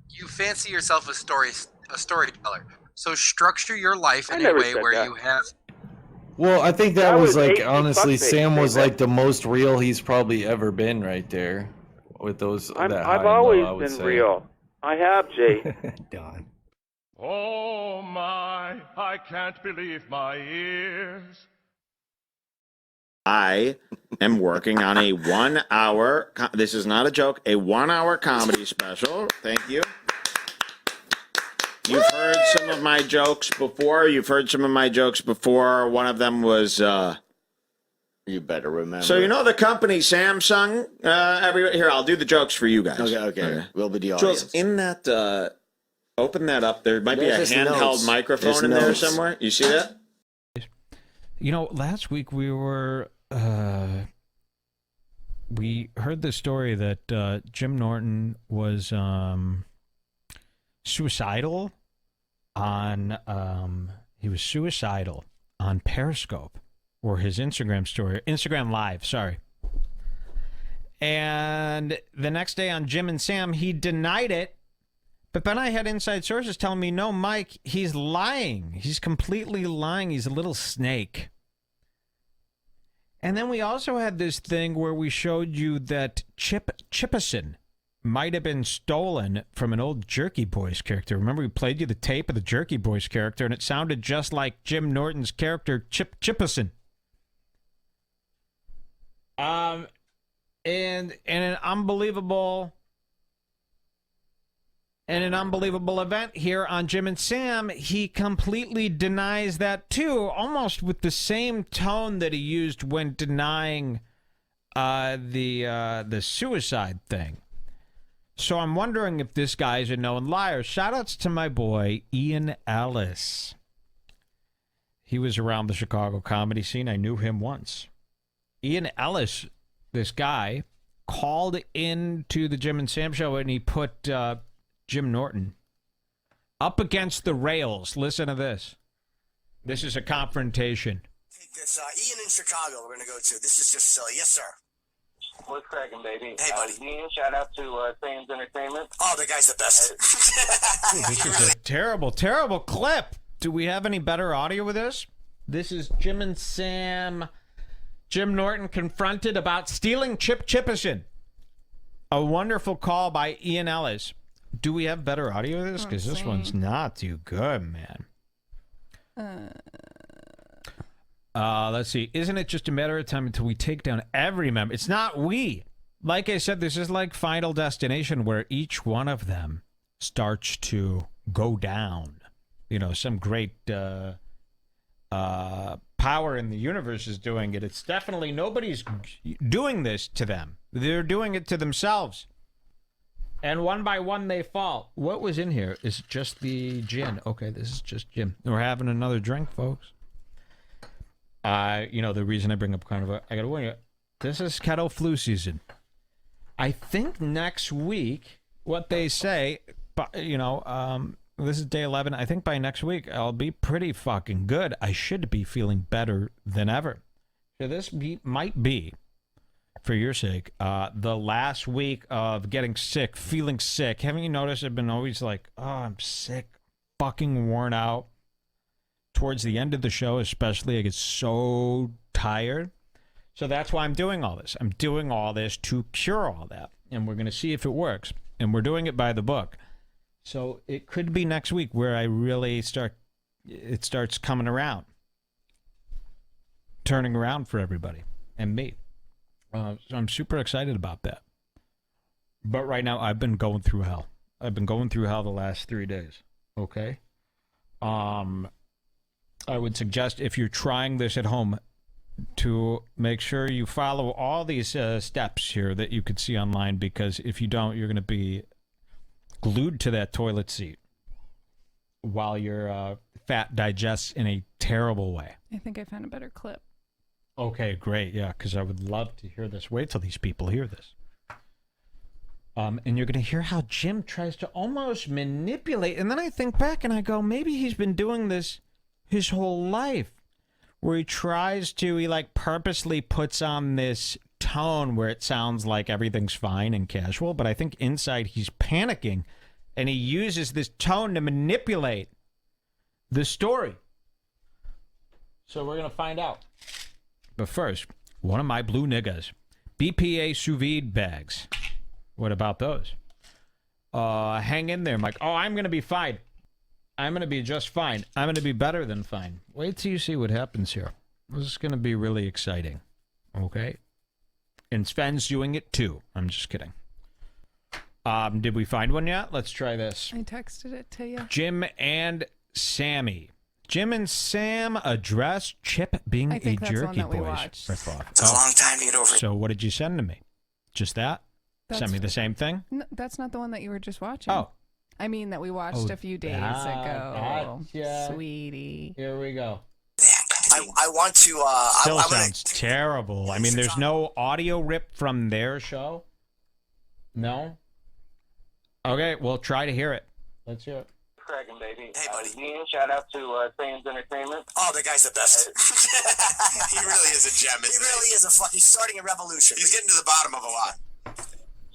You fancy yourself a storyteller. So structure your life in I a never way said where that. you have. Well, I think that I was was like, 18 honestly, fuckface, Sam was man. like the most real he's probably ever been right there with those. I've that high and always low, I would been say. real. I have, Jay. Don. Oh my, I can't believe my ears. I am working on a 1 hour, this is not a joke, a 1 hour comedy special. Thank you. You've heard some of my jokes before. One of them was, you better remember. so you know the company Samsung? Here, I'll do the jokes for you guys. Okay. We'll be the Jules, audience. in that, open that up. There might There's be a just handheld notes. microphone There's in there notes. somewhere. You see that? You know, last week we were we heard the story that Jim Norton was suicidal on Periscope, or his Instagram Live, sorry. And the next day on Jim and Sam, he denied it. But then I had inside sources telling me, no, Mike, he's lying. He's completely lying. He's a little snake. And then we also had this thing where we showed you that Chippison might have been stolen from an old Jerky Boys character. Remember, we played you the tape of the Jerky Boys character, and it sounded just like Jim Norton's character, Chippison. And an unbelievable event here on Jim and Sam, he completely denies that too, almost with the same tone that he used when denying the suicide thing. So I'm wondering if this guy's a known liar. Shoutouts to my boy Ian Ellis. He was around the Chicago comedy scene. I knew him once. Ian Ellis, this guy, called into the Jim and Sam show and he put Jim Norton up against the rails. Listen to this. This is a confrontation. This Ian in Chicago we're going to go to. This is just silly. Yes, sir. What's cracking, baby? Hey, buddy. Ian, shout out to SaiyanZ Entertainment. Oh, the guy's the best. Ooh, this is a terrible, terrible clip. Do we have any better audio with this? This is Jim and Sam. Jim Norton confronted about stealing Chippison. A wonderful call by Ian Ellis. Do we have better audio of this? Because this one's not too good, man. Let's see. Isn't it just a matter of time until we take down every member? It's not we. Like I said, this is like Final Destination where each one of them starts to go down. You know, some great power in the universe is doing it. It's definitely nobody's doing this to them. They're doing it to themselves. And one by one they fall. What was in here is just the gin. Okay, this is just gin. We're having another drink, folks. You know, the reason I bring up Carnival, I gotta warn you, this is kettle flu season. I think next week, what they say, you know, this is day 11. I think by next week, I'll be pretty fucking good. I should be feeling better than ever. So this might be, for your sake, the last week of getting sick, feeling sick. Haven't you noticed I've been always like, oh, I'm sick, fucking worn out. Towards the end of the show, especially, I get so tired. So that's why I'm doing all this. I'm doing all this to cure all that. And we're going to see if it works. And we're doing it by the book. So it could be next week where I really starts coming around. Turning around for everybody. And me. So I'm super excited about that. But right now, I've been going through hell. I've been going through hell the last 3 days. Okay? I would suggest if you're trying this at home to make sure you follow all these steps here that you could see online, because if you don't, you're going to be glued to that toilet seat while your fat digests in a terrible way. I think I found a better clip. Okay, great. Yeah, because I would love to hear this. Wait till these people hear this. And you're going to hear how Jim tries to almost manipulate. And then I think back and I go, maybe he's been doing this his whole life, where he like purposely puts on this tone where it sounds like everything's fine and casual, but I think inside he's panicking, and he uses this tone to manipulate the story. So we're going to find out. But first, one of my blue niggas, BPA sous vide bags. What about those? Hang in there, Mike. Oh, I'm going to be fine. I'm going to be just fine. I'm going to be better than fine. Wait till you see what happens here. This is going to be really exciting. Okay? And Sven's doing it too. I'm just kidding. Did we find one yet? Let's try this. I texted it to you. Jim and Sammy. Jim and Sam address Chip being a Jerky Boys ripoff. It's a long time to get over it. So what did you send to me? Just that? Send me the same thing? No, that's not the one that you were just watching. Oh. I mean, that we watched a few days ago. Gotcha. Sweetie. Here we go. I want to. Still sounds terrible. I mean, there's no audio rip from their show? No? Okay, we'll try to hear it. Let's hear it. Cracking, baby. Hey, buddy. Ian, shout out to SaiyanZ Entertainment. Oh, the guy's the best. He really is a gem, isn't he? He really is he's starting a revolution. He's getting to the bottom of a lot.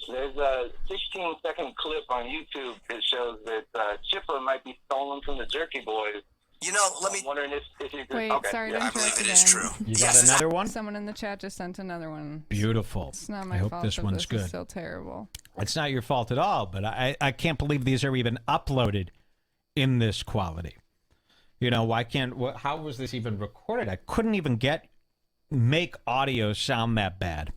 There's a 16-second clip on YouTube that shows that Chipper might be stolen from the Jerky Boys. You know, let me. I'm wondering if you could. Wait, okay, sorry yeah. to I believe interrupt it is again. true. You got Yes, another one? Someone in the chat just sent another one. Beautiful. It's not my I hope fault this that one's this good. is so terrible. It's not your fault at all, but I can't believe these are even uploaded in this quality. You know, how was this even recorded? I couldn't even make audio sound that bad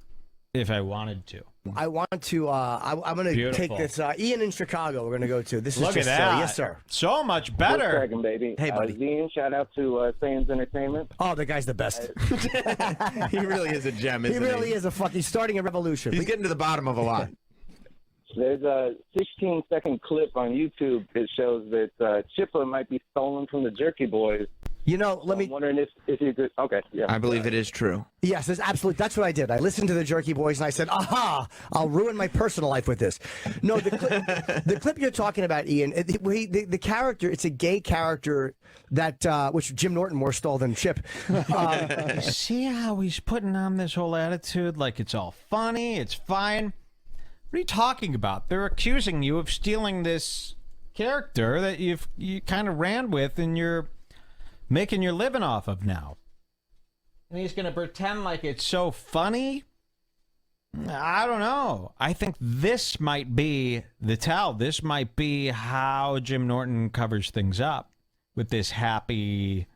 if I wanted to. I want to, I'm going to take this, Ian in Chicago we're going to go to. This is Look just at that. yes, sir. So much better. What's cracking, baby? Hey, buddy. Ian, shout out to SaiyanZ Entertainment. Oh, the guy's the best. He really is a gem, isn't He he? really is he's starting a revolution. He's getting to the bottom of a lot. There's a 16-second clip on YouTube that shows that Chippa might be stolen from the Jerky Boys. You know, I'm wondering if you could. Okay, yeah. I believe it is true. Yes, that's what I did. I listened to the Jerky Boys and I said, aha, I'll ruin my personal life with this. No, the clip you're talking about, Ian, the character, it's a gay character that, which Jim Norton more stole than Chip. You see how he's putting on this whole attitude like it's all funny, it's fine? What are you talking about? They're accusing you of stealing this character that you kind of ran with and you're making your living off of now. And he's going to pretend like it's so funny? I don't know. I think this might be the tell. This might be how Jim Norton covers things up with this happy,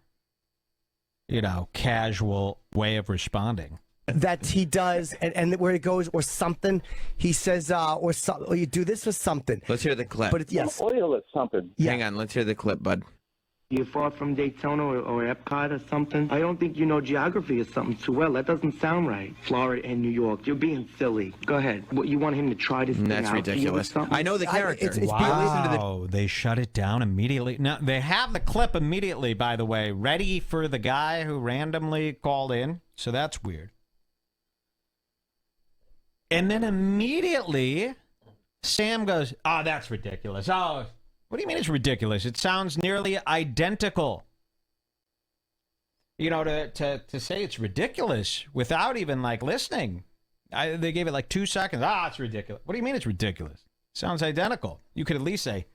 casual way of responding. That he does, and where it goes, or something, he says, or you do this or something. Let's hear the clip. But yes. Oil or something. Yeah. Hang on, let's hear the clip, bud. You're far from Daytona or Epcot or something? I don't think you know geography or something too well. That doesn't sound right. Florida and New York. You're being silly. Go ahead. What, you want him to try this thing That's out ridiculous. for you or something? I know the character. Wow, they shut it down immediately. Now, they have the clip immediately, by the way, ready for the guy who randomly called in. So that's weird. And then immediately, Sam goes, oh, that's ridiculous. Oh, what do you mean it's ridiculous? It sounds nearly identical. To say it's ridiculous without even, listening. They gave it, 2 seconds. It's ridiculous. What do you mean it's ridiculous? Sounds identical. You could at least say,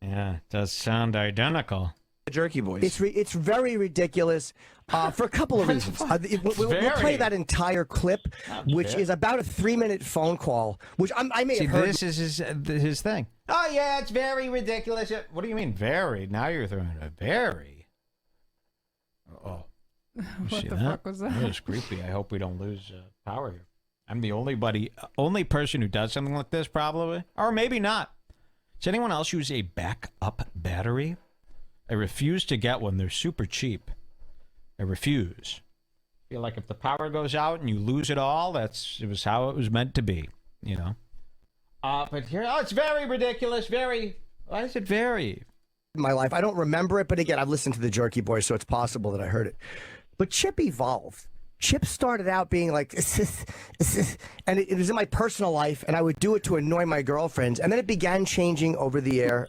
yeah, it does sound identical. The Jerky Boys. It's very ridiculous for a couple of reasons. We'll play that entire clip, which is about a 3-minute phone call, which I may have heard. This is his thing. Oh, yeah, it's very ridiculous. What do you mean, very? Now you're throwing a very. Oh. What the fuck was that? That was creepy. I hope we don't lose power here. I'm the only person who does something like this, probably. Or maybe not. Does anyone else use a backup battery? I refuse to get one. They're super cheap. I refuse. I feel like if the power goes out and you lose it all, it was how it was meant to be, But here, it's very ridiculous. Very. Why is it very? In my life, I don't remember it, but again, I've listened to the Jerky Boys, so it's possible that I heard it. But Chip evolved. Chip started out being like, and it was in my personal life, and I would do it to annoy my girlfriends, and then it began changing over the air.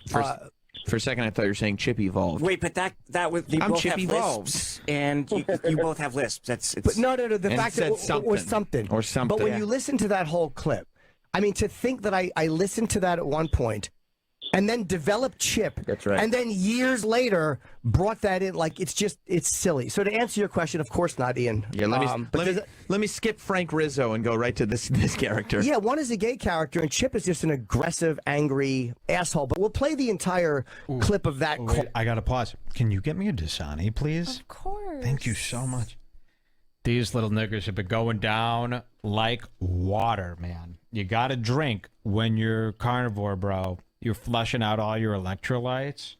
For a second, I thought you were saying Chip evolved. Wait, but that was you I'm both Chip have evolved. lisps, and you both have lisps. But no. The fact that it was something. Or something. But when you listen to that whole clip, I mean, to think that I listened to that at one point, and then developed Chip. That's right. And then years later brought that in, it's silly. So to answer your question, of course not, Ian. Yeah, let me skip Frank Rizzo and go right to this character. Yeah, one is a gay character, and Chip is just an aggressive, angry asshole. But we'll play the entire clip of that. Wait, I gotta pause. Can you get me a Dasani, please? Of course. Thank you so much. These little niggers have been going down like water, man. You gotta drink when you're carnivore, bro. You're flushing out all your electrolytes.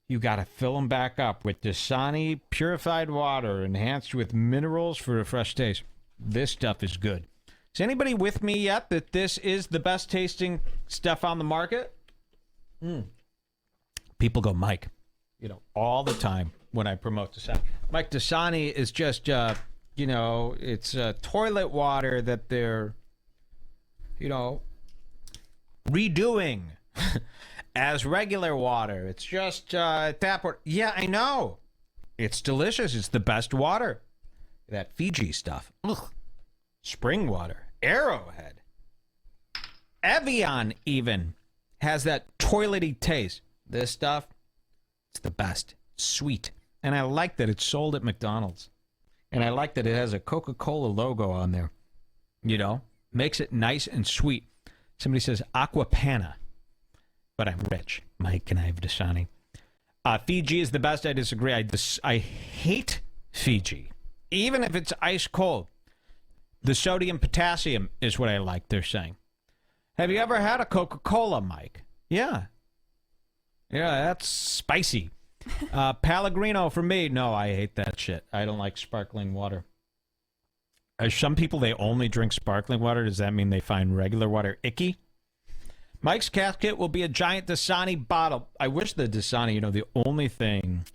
You got to fill them back up with Dasani purified water enhanced with minerals for a fresh taste. This stuff is good. Is anybody with me yet that this is the best tasting stuff on the market? People go, Mike, all the time when I promote Dasani. Mike, Dasani is just, it's toilet water that they're, redoing as regular water. It's just tap water. Yeah, I know. It's delicious. It's the best water. That Fiji stuff. Ugh. Spring water. Arrowhead. Evian even has that toilety taste. This stuff, it's the best. sweet. And I like that it's sold at McDonald's. And I like that it has a Coca-Cola logo on there. You know, makes it nice and sweet. Somebody says Aqua Panna. But I'm rich. Mike, can I have Dasani? Fiji is the best. I disagree. I hate Fiji. Even if it's ice cold. The sodium potassium is what I like, they're saying. Have you ever had a Coca-Cola, Mike? Yeah. Yeah, that's spicy. Pellegrino for me. No, I hate that shit. I don't like sparkling water. Some people, they only drink sparkling water. Does that mean they find regular water icky? Mike's casket will be a giant Dasani bottle. I wish the Dasani, you know, the only thing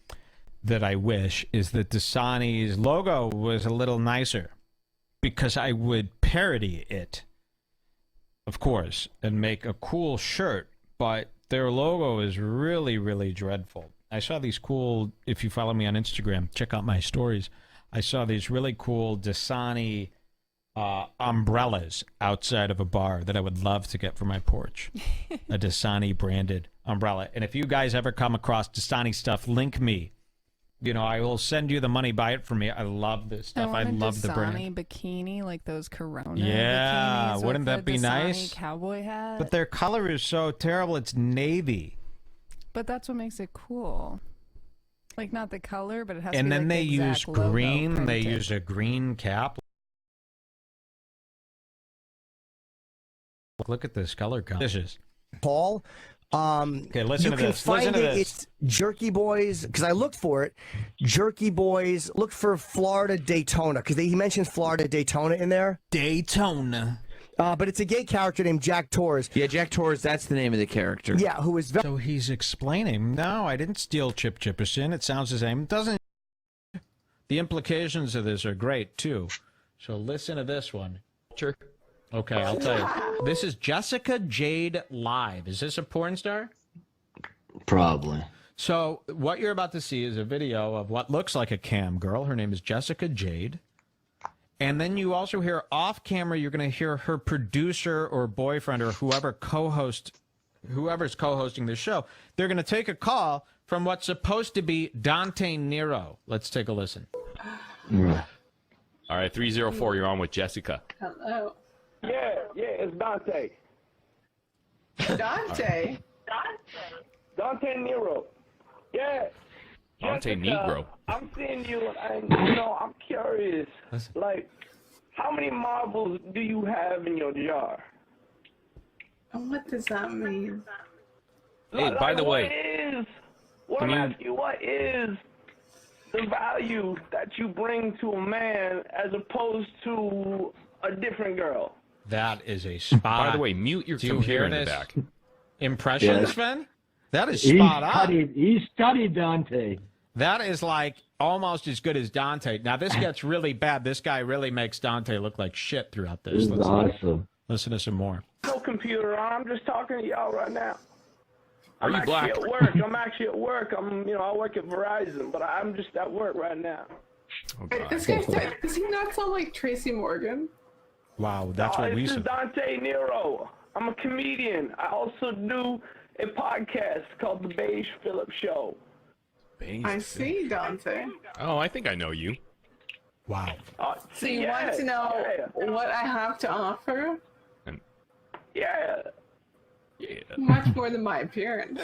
that I wish is that Dasani's logo was a little nicer. Because I would parody it, of course, and make a cool shirt. But their logo is really, really dreadful. I saw these cool, if you follow me on Instagram, check out my stories. I saw these really cool Dasani umbrellas outside of a bar that I would love to get for my porch. A Dasani branded umbrella. And if you guys ever come across Dasani stuff, link me. You know, I will send you the money. Buy it for me. I love this stuff. I love the brand. Dasani bikini, like those Corona Yeah, bikinis wouldn't with that the be Dasani nice? Cowboy hat. But their color is so terrible. It's navy. But that's what makes it cool. Like, not the color, but it has to And be then like they the use exact logo green. They printed. use a green cap. Look at this color combination. Paul. Okay, listen you to can this. Find Listen to it. this. It's Jerky Boys, because I looked for it. Jerky Boys, look for Florida Daytona, because he mentions Florida Daytona in there. Daytona. But it's a gay character named Jack Torres. Yeah, Jack Torres, that's the name of the character. Yeah, who is... So he's explaining, no, I didn't steal Chip Chipperson. It sounds the same. It doesn't... The implications of this are great, too. So listen to this one. Sure. Okay, I'll tell you. This is Jessica Jade live. Is this a porn star? Probably. So what you're about to see is a video of what looks like a cam girl. Her name is Jessica Jade. And then you also hear off camera, you're going to hear her producer or boyfriend or whoever's co-hosting the show. They're going to take a call from what's supposed to be Dante Nero. Let's take a listen. Yeah. All right, 304, you're on with Jessica. Hello. Yeah, it's Dante. Dante? Dante Nero. Yeah. Dante Jessica, Negro. I'm seeing you, and I'm curious. Like, how many marbles do you have in your jar? What does that mean? Hey, by the way, What is the value that you bring to a man as opposed to a different girl? That is a spot. By the way, mute your Do you computer hear in the this? back. Impressions, Yes. Sven? That is spot on. He studied Dante. That is like almost as good as Dante. Now, this gets really bad. This guy really makes Dante look like shit throughout this. This is awesome. Listen to some more. No computer on. I'm just talking to y'all right now. Are you black? I'm actually at work. I work at Verizon, but I'm just at work right now. This guy does he not sound like Tracy Morgan? Wow, that's what we This is said. Dante Nero. I'm a comedian. I also do a podcast called The Beige Phillip Show. I see, Dante. Oh, I think I know you. Wow. So you want to know what I have to offer? Yeah. Yeah. Much more than my appearance.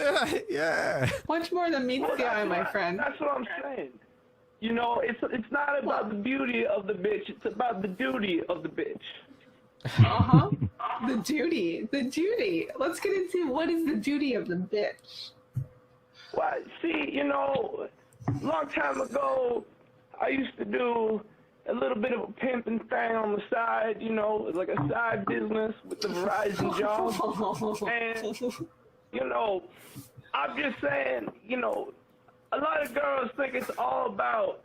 Yeah. Much more than meets the eye, my friend. That's what I'm saying. It's not about the beauty of the bitch. It's about the duty of the bitch. Uh-huh. The duty. Let's get into what is the duty of the bitch. Well, see, long time ago, I used to do a little bit of a pimping thing on the side, like a side business with the Verizon job. And, I'm just saying, a lot of girls think it's all about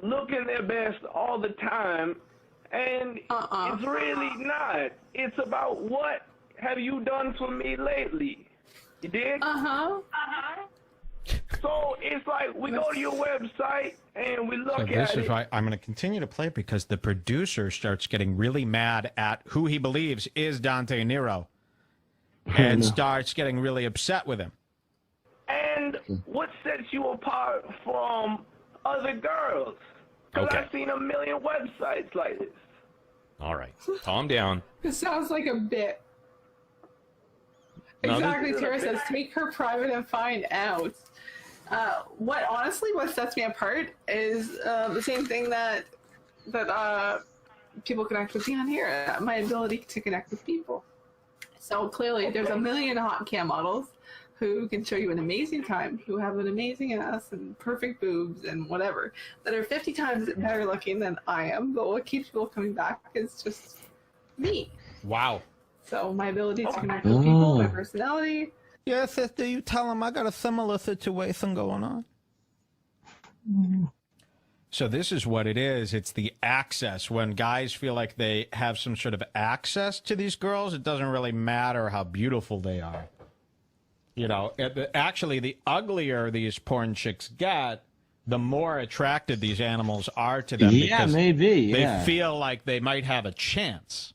looking their best all the time, and it's really not. It's about what have you done for me lately. You dig? So it's like we go to your website and we look So at this it. is why I'm going to continue to play it because the producer starts getting really mad at who he believes is Dante Nero and starts getting really upset with him. And what sets you apart from other girls? Because Okay. I've seen a million websites like this. All right. Calm down. This sounds like a bit. No, Exactly, Tara says, take her private and find out. What sets me apart is the same thing that people connect with me on here. My ability to connect with people. So clearly, there's a million hot cam models who can show you an amazing time, who have an amazing ass and perfect boobs and whatever, that are 50 times better looking than I am. But what keeps people coming back is just me. Wow. So my ability to connect with people, my personality. Yeah, sister, you tell him I got a similar situation going on. So this is what it is. It's the access. When guys feel like they have some sort of access to these girls, it doesn't really matter how beautiful they are. You know, actually, the uglier these porn chicks get, the more attracted these animals are to them. Yeah, because maybe, yeah. They feel like they might have a chance.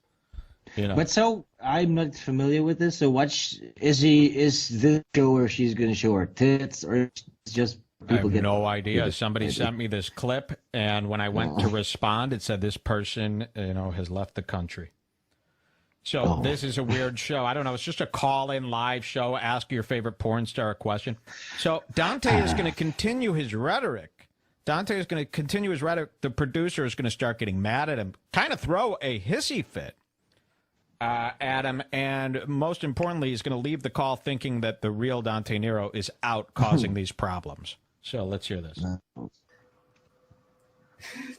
You know. But so I'm not familiar with this. So is this show where she's going to show her tits, or just I people have get no idea. Somebody sent me this clip, and when I went to respond, it said this person, has left the country. So this is a weird show. I don't know. It's just a call-in live show. Ask your favorite porn star a question. So Dante is going to continue his rhetoric. The producer is going to start getting mad at him, kind of throw a hissy fit at him, and most importantly, he's going to leave the call thinking that the real Dante Nero is out causing these problems. So let's hear this.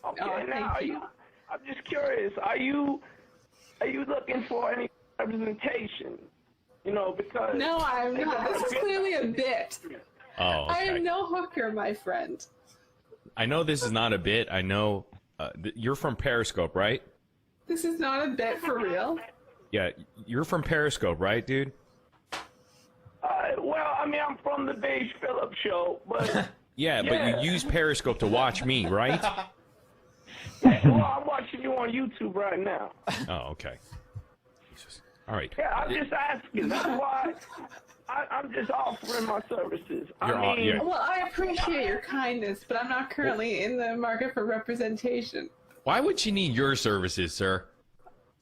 Okay, now I'm just curious. Are you looking for any representation? Because No, I'm not. This is clearly a bit. Oh, okay. I am no hooker, my friend. I know this is not a bit. I know you're from Periscope, right? This is not a bit for real. Yeah, you're from Periscope, right, dude? I'm from the Beige Phillips show, but Yeah, but you use Periscope to watch me, right? well, I'm watching you on YouTube right now. Oh, okay. Jesus. All right. Yeah, I'm just asking. That's why I'm just offering my services. Well, I appreciate your kindness, but I'm not currently in the market for representation. Why would you need your services, sir?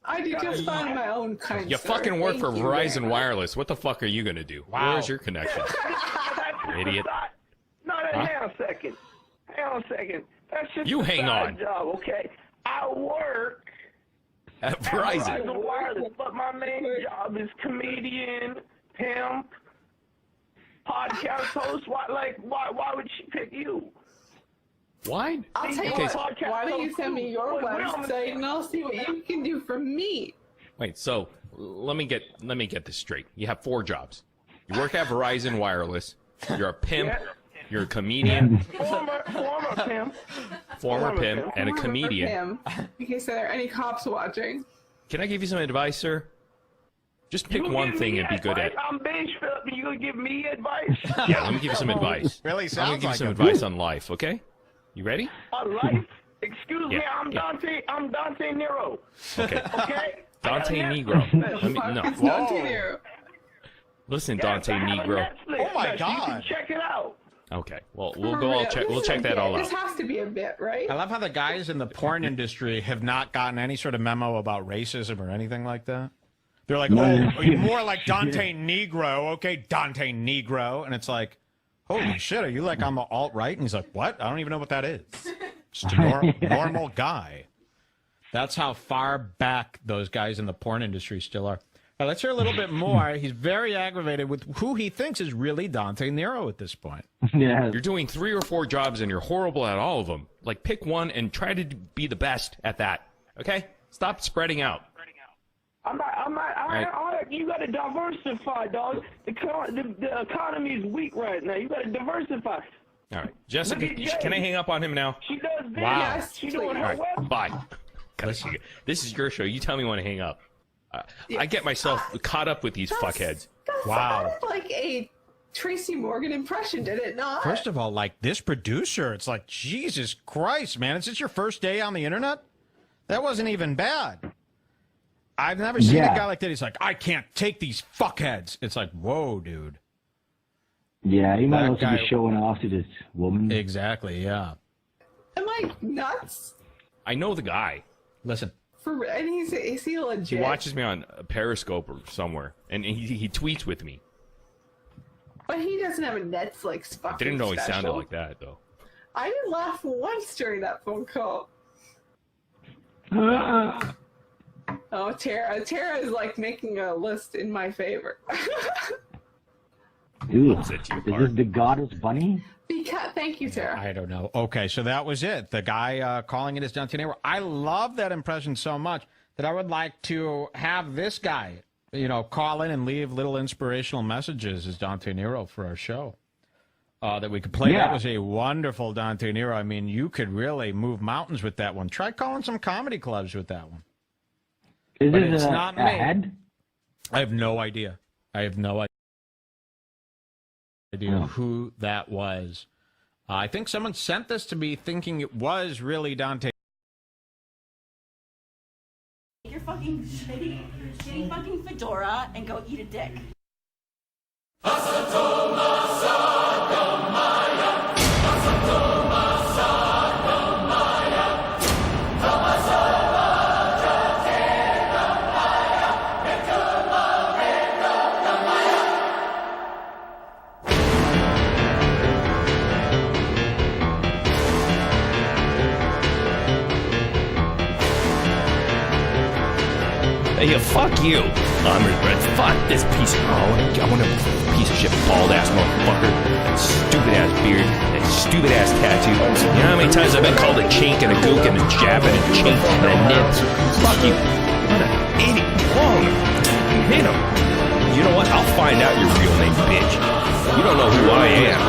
I do just fine my own kind. You sir. fucking work Thank for you very Verizon much. Wireless. What the fuck are you gonna do? Wow. Where's your connection? Idiot. Hang on a second. That's just You a hang side on. job, okay? I work At Verizon. Verizon Wireless, but my main job is comedian, pimp, podcast host. Why would she pick you? Why? I'll tell you Okay, what. Why don't you send me your website and I'll see what you can do for me. Wait, so let me get this straight. You have 4 jobs. You work at Verizon Wireless. You're a pimp. Yeah. You're a comedian. Former pimp. Former pimp and a comedian. In case there are any cops watching. Can I give you some advice, sir? Just pick You one give thing me and be good at. advice? I'm Beige Phillips, and you gonna give me advice? Yeah, let me give you some advice. Really I'm sounds gonna give you like some it. advice on life, okay? You ready? On life? Excuse me, Yeah, I'm yeah. Dante Nero. Okay. Okay? Dante I got a Negro. Netflix Let me, no. It's Dante Nero. Listen, Yes, Dante I have a Negro. Netflix Oh my special. You God. can check it out. Okay. Well, we'll go all check. We'll check that all This out. has to be a bit, right? I love how the guys in the porn industry have not gotten any sort of memo about racism or anything like that. They're like, are you more like Dante Negro? Okay, Dante Negro. And it's like, holy shit, are you like on the alt-right? And he's like, what? I don't even know what that is. Just a normal guy. That's how far back those guys in the porn industry still are. All right, let's hear a little bit more. He's very aggravated with who he thinks is really Dante Nero at this point. Yeah. You're doing 3 or 4 jobs and you're horrible at all of them. Like, pick one and try to be the best at that. Okay? Stop spreading out. You got to diversify, dog. The economy is weak right now. You got to diversify. All right. Jessica, Look at can I Jade. hang up on him now? She does this. Wow. She doing All her right. web. Bye. This is your show. You tell me when to hang up. I get myself caught up with these fuckheads. Wow. Sounded like a Tracy Morgan impression, did it not? First of all, like this producer, it's like, Jesus Christ, man. Is this your first day on the internet? That wasn't even bad. I've never seen a guy like that. He's like, I can't take these fuckheads. It's like, whoa, dude. Yeah, he might That also guy- be showing off to this woman. Exactly, yeah. Am I nuts? I know the guy. Listen. And is he legit? He watches me on Periscope or somewhere, and he tweets with me. But he doesn't have a Netflix fucking I didn't know he special. sounded like that, though. I didn't laugh once during that phone call. Oh, Tara is like making a list in my favor. Dude, is this the goddess bunny? Thank you, Tara. I don't know. Okay, so that was it. The guy calling it as Dante Nero. I love that impression so much that I would like to have this guy, call in and leave little inspirational messages as Dante Nero for our show. That we could play. Yeah. That was a wonderful Dante Nero. I mean, you could really move mountains with that one. Try calling some comedy clubs with that one. Is But it it's a not me. head? I have no idea. Who that was. I think someone sent this to me thinking it was really Dante. Take your fucking shitty fucking fedora and go eat a dick. Hey, fuck you. Fuck this piece of... I want a piece of shit bald-ass motherfucker. That stupid-ass beard. That stupid-ass tattoo. You know how many times I've been called a chink and a gook and a jab and a chink and a nit? Fuck you. What an idiot. Wrong. Hit him. You know what? I'll find out your real name, bitch. You don't know who I am.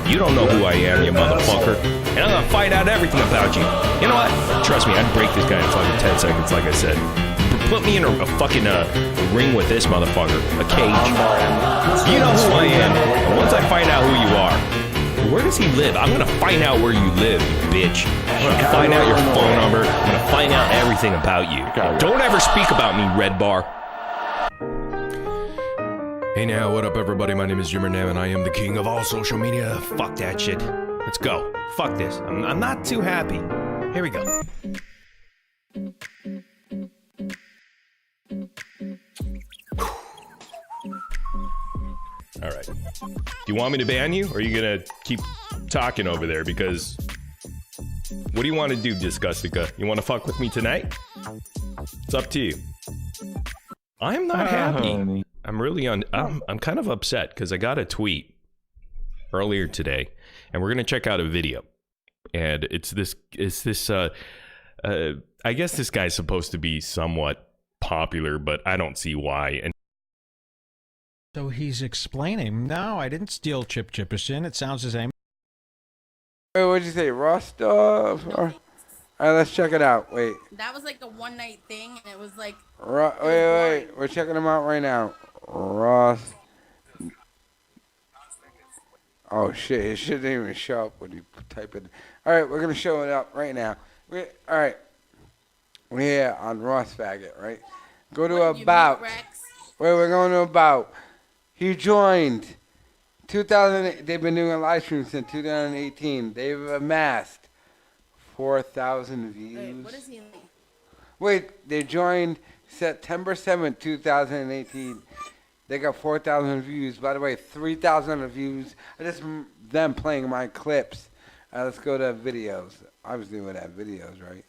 You don't know who I am, you motherfucker. And I'm gonna find out everything about you. You know what? Trust me, I'd break this guy in fucking 10 seconds, like I said. Put me in a fucking ring with this motherfucker. A cage. You know who I am. And once I find out who you are, where does he live? I'm gonna find out where you live, you bitch. I'm gonna find out your phone number. I'm gonna find out everything about you. Don't ever speak about me, Red Bar. Hey now, what up everybody? My name is Jimmer Nam and I am the king of all social media. Fuck that shit. Let's go. Fuck this. I'm not too happy. Here we go. All right. Do you want me to ban you, or are you gonna keep talking over there? Because what do you want to do, Disgustica? You want to fuck with me tonight? It's up to you. I'm not happy. I'm really I'm kind of upset because I got a tweet earlier today, and we're gonna check out a video. And it's this. I guess this guy's supposed to be somewhat popular, but I don't see why. And So he's explaining, no, I didn't steal Chip Chipperson. It sounds the same. Wait, what'd you say, Rostov? All right, let's check it out. Wait. That was like a one night thing, and it was like. Wait. We're checking them out right now. Ross. Oh shit! It shouldn't even show up when you type it. All right, we're gonna show it up right now. All right. We're here on Ross Faggot, right? Go to about. Wait, we're going to about. He joined 2000. They've been doing live streams since 2018. They've amassed 4,000 views. Wait, what is he? Wait, they joined September 7th, 2018. They got 4,000 views. By the way, 3,000 views. Just them playing my clips. Let's go to videos. Obviously, we have videos, right?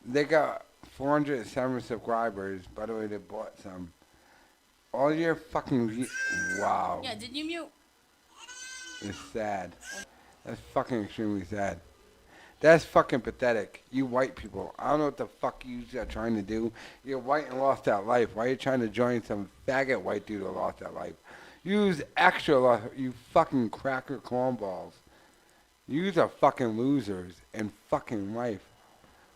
They got 407 subscribers. By the way, they bought some. All your fucking views. Wow. Yeah, did you mute? It's sad. That's fucking extremely sad. That's fucking pathetic. You white people. I don't know what the fuck you are trying to do. You're white and lost that life. Why are you trying to join some faggot white dude who lost that life? Use extra life, you fucking cracker cornballs. Yous are fucking losers in fucking life.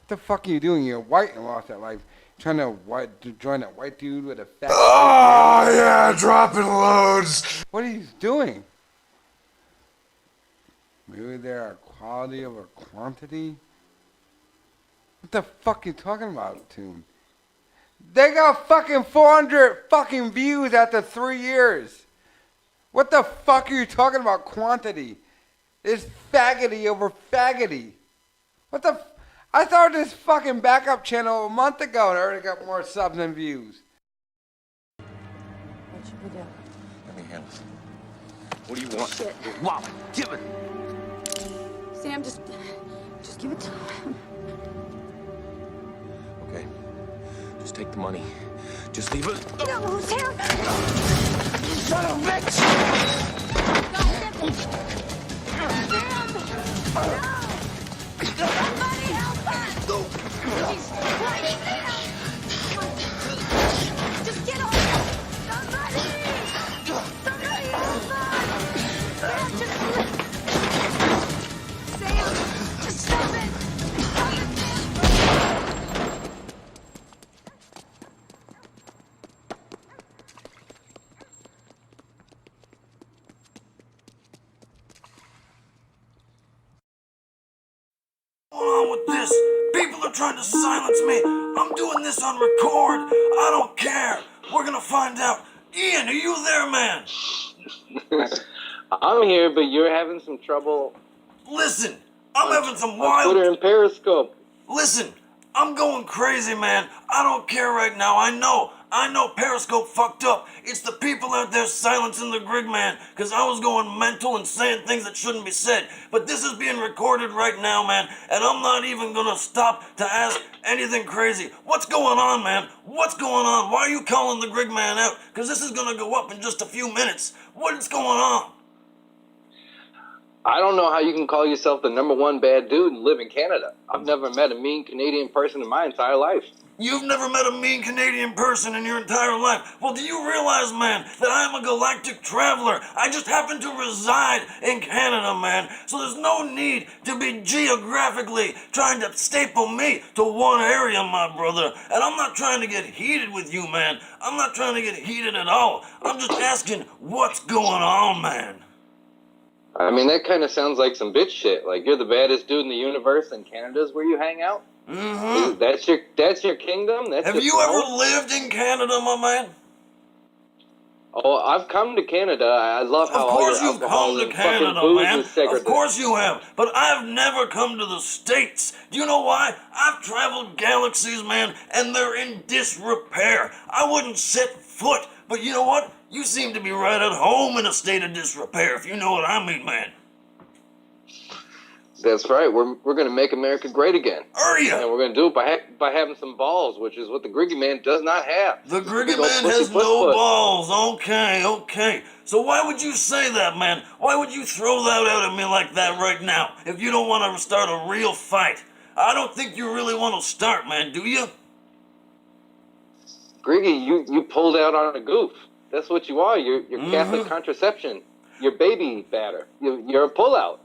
What the fuck are you doing? You're white and lost that life. Trying to join that white dude with a fat... Oh, yeah, dropping loads. What are you doing? Maybe they're a quality over quantity? What the fuck are you talking about, Toon? They got fucking 400 fucking views after 3 years. What the fuck are you talking about quantity? It's faggoty over faggoty. What the I started this fucking backup channel a month ago and I already got more subs and views. What should we do? Let me handle this. What do you want? Shit. Wow, give it. Sam, just give it to him. Okay. Just take the money. Just leave it. No, Sam! Son of a bitch! Somebody help us! He's right there! Just get off! Somebody! Somebody help us! Sam, just stop it! Stop it, On with this? People are trying to silence me. I'm doing this on record. I don't care. We're gonna find out. Ian, are you there, man? I'm here, but you're having some trouble. Listen, I'm having some on wild. Twitter and Periscope. Listen, I'm going crazy, man. I don't care right now. I know Periscope fucked up. It's the people out there silencing the Grig Man, because I was going mental and saying things that shouldn't be said. But this is being recorded right now, man, and I'm not even gonna stop to ask anything crazy. What's going on, man? What's going on? Why are you calling the Grig Man out? Because this is gonna go up in just a few minutes. What's going on? I don't know how you can call yourself the #1 bad dude and live in Canada. I've never met a mean Canadian person in my entire life. You've never met a mean Canadian person in your entire life. Well, do you realize, man, that I'm a galactic traveler? I just happen to reside in Canada, man. So there's no need to be geographically trying to staple me to one area, my brother. And I'm not trying to get heated with you, man. I'm not trying to get heated at all. I'm just asking what's going on, man. I mean, that kind of sounds like some bitch shit. Like, you're the baddest dude in the universe and Canada's where you hang out? Mm-hmm. That's your kingdom? Have you ever lived in Canada, my man? Oh, I've come to Canada. I love how Of course all your you've alcohol come to and fucking Canada, booze man. is segregated. Of course you have. But I've never come to the States. Do you know why? I've traveled galaxies, man, and they're in disrepair. I wouldn't set foot. But you know what? You seem to be right at home in a state of disrepair, if you know what I mean, man. That's right. We're going to make America great again. Are you? And we're going to do it by having some balls, which is what the Griggy Man does not have. The Griggy Big old Man pussy has puss no puss. balls. Okay. So why would you say that, man? Why would you throw that out at me like that right now if you don't want to start a real fight? I don't think you really want to start, man, do you? Griggy, you pulled out on a goof. That's what you are. You're Catholic contraception. You're baby batter. You're a pullout.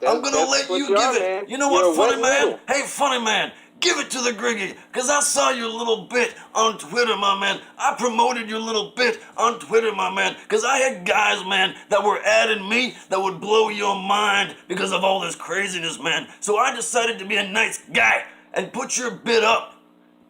I'm gonna let you give it. You know what, funny man? Hey, funny man, give it to the Griggy, because I saw your little bit on Twitter, my man. I promoted your little bit on Twitter, my man, because I had guys, man, that were adding me that would blow your mind because of all this craziness, man. So I decided to be a nice guy and put your bit up.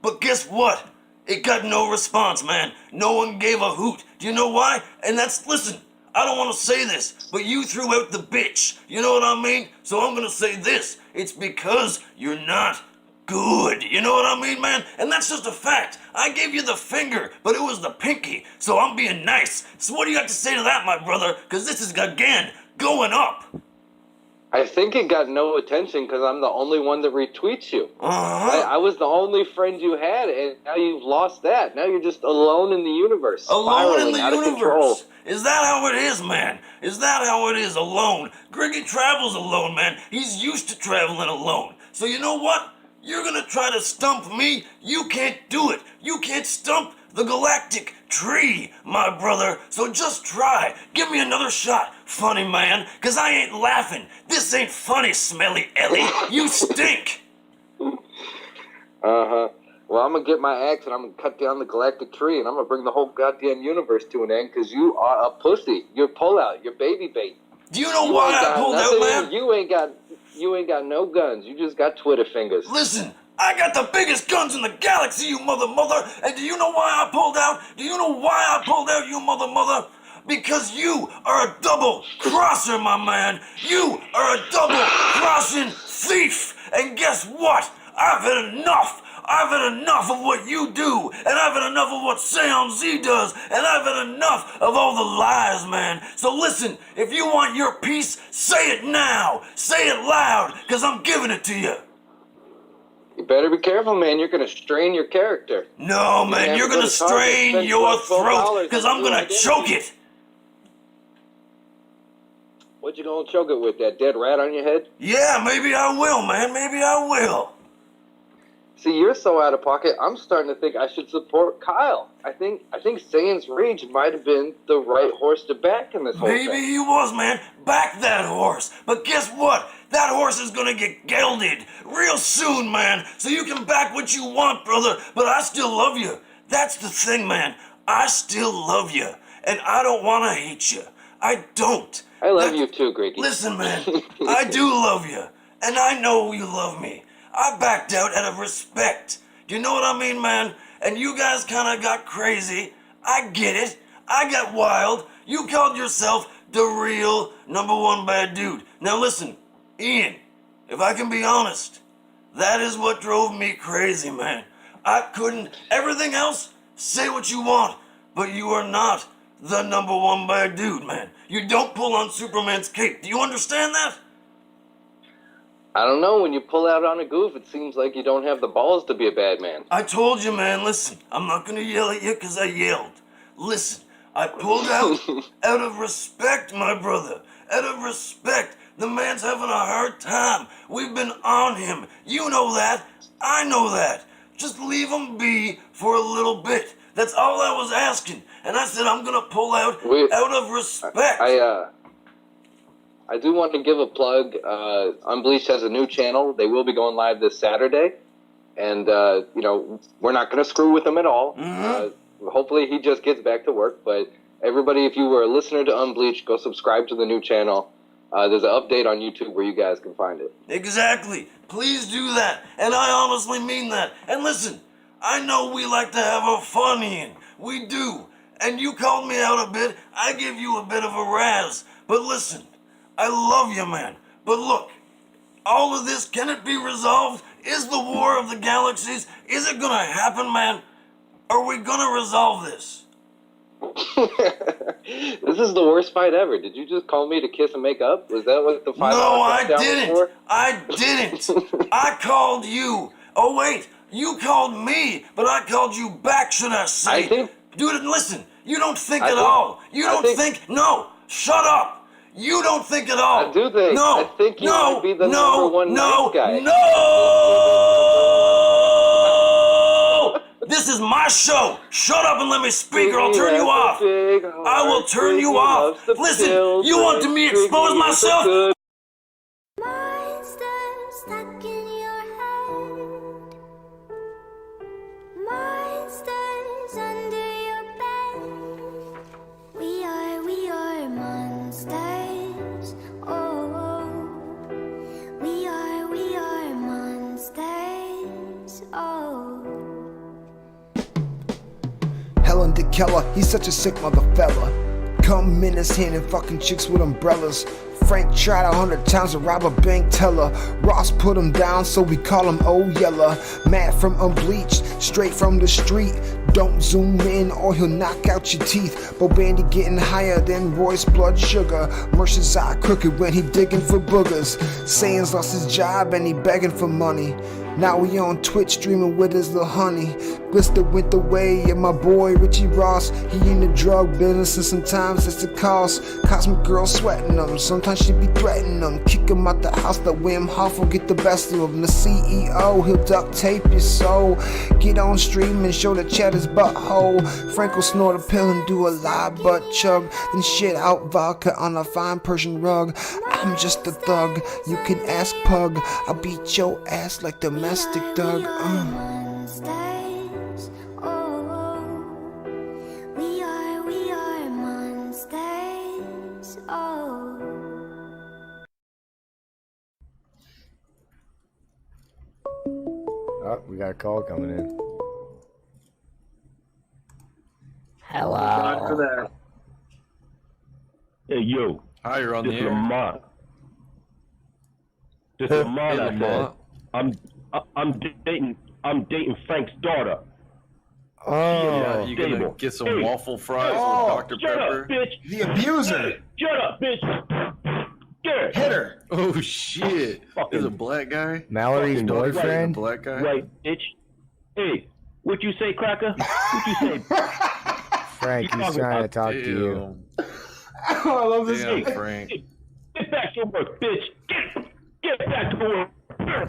But guess what? It got no response, man. No one gave a hoot. Do you know why? And listen, I don't want to say this, but you threw out the bitch. You know what I mean? So I'm going to say this. It's because you're not good. You know what I mean, man? And that's just a fact. I gave you the finger, but it was the pinky. So I'm being nice. So what do you have to say to that, my brother? Because this is, again, going up. I think it got no attention because I'm the only one that retweets you. Uh-huh. I was the only friend you had, and now you've lost that. Now you're just alone in the universe. Alone in spiraling the out of control. universe. Is that how it is, man? Is that how it is, alone? Griggy travels alone, man. He's used to traveling alone. So you know what? You're gonna try to stump me? You can't do it. You can't stump the galactic tree, my brother. So just try. Give me another shot, funny man, because I ain't laughing. This ain't funny, Smelly Ellie. You stink. Uh-huh. Well, I'm going to get my axe and I'm going to cut down the galactic tree and I'm going to bring the whole goddamn universe to an end because you are a pussy. You're pullout. You're baby bait. Do you know why I pulled out, man? You ain't got no guns. You just got Twitter fingers. Listen, I got the biggest guns in the galaxy, you mother. And do you know why I pulled out? Do you know why I pulled out, you mother? Because you are a double crosser, my man. You are a double crossing thief. And guess what? I've had enough. I've had enough of what you do, and I've had enough of what SaiyanZ does, and I've had enough of all the lies, man. So listen, if you want your piece, say it now. Say it loud, because I'm giving it to you. You better be careful, man. You're going to strain your character. No, man, you're going to strain your throat, because I'm going to choke it. What you going to choke it with, that dead rat on your head? Yeah, maybe I will, man. Maybe I will. See, you're so out of pocket, I'm starting to think I should support Kyle. I think SaiyanZ Rage might have been the right horse to back in this whole thing. Maybe he was, man. Back that horse. But guess what? That horse is gonna get gelded real soon, man. So you can back what you want, brother. But I still love you. That's the thing, man. I still love you. And I don't want to hate you. I don't. I love you too, Greggy. Listen, man. I do love you. And I know you love me. I backed out out of respect. Do you know what I mean, man? And you guys kind of got crazy. I get it. I got wild. You called yourself the real #1 bad dude. Now listen, Ian, if I can be honest, that is what drove me crazy, man. I couldn't. Everything else, say what you want, but you are not the #1 bad dude, man. You don't pull on Superman's cape. Do you understand that? I don't know, when you pull out on a goof, it seems like you don't have the balls to be a bad man. I told you, man, listen, I'm not gonna yell at you because I yelled. Listen, I pulled out of respect, my brother. Out of respect. The man's having a hard time. We've been on him. You know that. I know that. Just leave him be for a little bit. That's all I was asking. And I said I'm gonna pull out of respect. I do want to give a plug. Unbleached has a new channel. They will be going live this Saturday. And, you know, we're not going to screw with him at all. Hopefully he just gets back to work. But everybody, if you were a listener to Unbleached, go subscribe to the new channel. There's an update on YouTube where you guys can find it. Exactly. Please do that. And I honestly mean that. And listen, I know we like to have our fun, Ian. We do. And you called me out a bit. I give you a bit of a razz. But listen, I love you, man. But look, all of this, can it be resolved? Is the war of the galaxies, is it gonna happen, man? Are we gonna resolve this? This is the worst fight ever. Did you just call me to kiss and make up? Was that what the fight was? No, I didn't. I didn't. I called you. Oh, wait. You called me, but I called you back, should I say. Dude, listen. You don't think at all. You don't think. No. Shut up. You don't think at all. I do think. No. I think you might be the #1 nice guy. No. This is my show. Shut up and let me speak or I'll turn you off. I will turn you off. Listen, you want to me expose myself? Keller, he's such a sick mother fella. Come in his hand and fucking chicks with umbrellas. Frank tried 100 times to rob a bank teller. Ross put him down, so we call him Old Yeller. Matt from Unbleached, straight from the street. Don't zoom in or he'll knock out your teeth. Bo Bandy getting higher than Roy's blood sugar. Mercer's eye crooked when he digging for boogers. SaiyanZ lost his job and he begging for money. Now we on Twitch streaming with his little honey. Glister went the way of my boy Richie Ross. He in the drug business and sometimes it's a cost. Cosmic girl sweating him, sometimes she be threatening him. Kick him out the house, that Wim Hof will get the best of him. The CEO, he'll duct tape your soul. Get on stream and show the chat his butthole. Frank will snort a pill and do a live butt chug. Then shit out vodka on a fine Persian rug. I'm just a thug, you can ask Pug. I'll beat your ass like domestic Doug. Oh, we got a call coming in. God for that. Hey, yo. Hi, you're on the This air. Lamont. This Lamont, I Lamont. said. I'm dating Frank's daughter. Yeah, you gonna get some waffle fries with Dr. Shut Pepper? up, bitch. The abuser. Shut up, bitch. Get Hit her. Oh shit. There's a black guy. Mallory's Fucking daughter's boyfriend? dating a black guy. Right, bitch. Hey, what you say, Cracker? What you say? Frank, he's trying to talk to you. Oh, I love this Damn, game. Frank. Get back to work, bitch. Get back to work.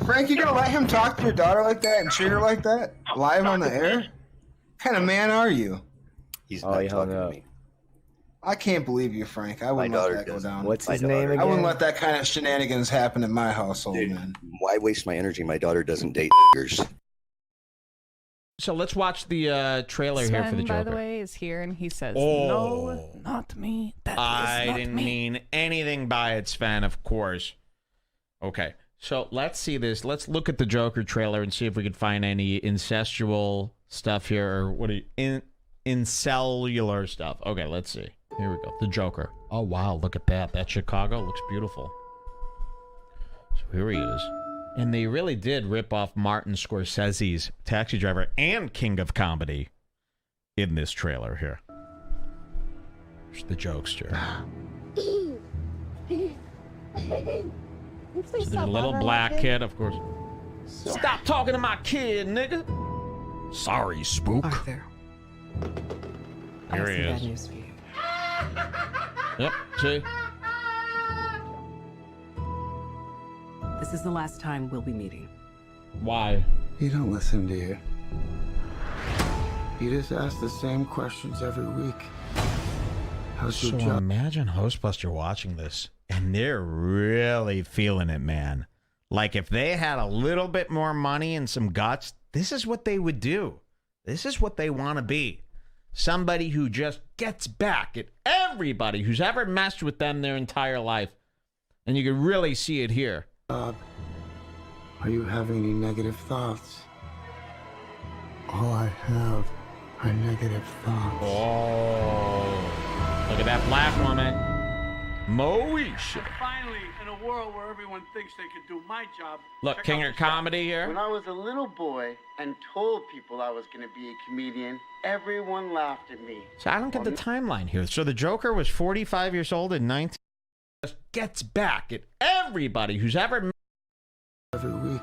Frank, you gonna let him talk to your daughter like that and treat her like that? Live on the air? What kind of man are you? He hung up. I can't believe you, Frank. I wouldn't let that go down. What's his name again? I wouldn't let that kind of shenanigans happen in my household, Dude, man. why waste my energy? My daughter doesn't date niggers. So let's watch the trailer here for the Sven, by Joker. the way, is here and he says, Oh. "No, not me. That is I not didn't me." mean anything by it, Sven, of course. Okay, so let's see this. Let's look at the Joker trailer and see if we can find any incestual stuff here, or what are you, incellular stuff. Okay, let's see. Here we go. The Joker. Oh, wow, look at that. That Chicago looks beautiful. So here he is. And they really did rip off Martin Scorsese's Taxi Driver and King of Comedy in this trailer here. There's the jokester. So there's a little black kid, of course. Stop talking to my kid, nigga. Sorry, spook. Arthur. Here he Bad is. news for you. Yep, see? This is the last time we'll be meeting. Why? You don't listen, do you? You just ask the same questions every week. How's So your job? imagine Hostbuster watching this, and they're really feeling it, man. Like, if they had a little bit more money and some guts, this is what they would do. This is what they want to be. Somebody who just gets back at everybody who's ever messed with them their entire life. And you can really see it here. Are you having any negative thoughts? All I have are negative thoughts. Oh. Look at that black woman. Moesha. Finally, in a world where everyone thinks they can do my job. Look, King of Comedy here. When I was a little boy and told people I was going to be a comedian, everyone laughed at me. So I don't get the timeline here. So the Joker was 45 years old in 19... Just gets back at everybody who's ever... Every week.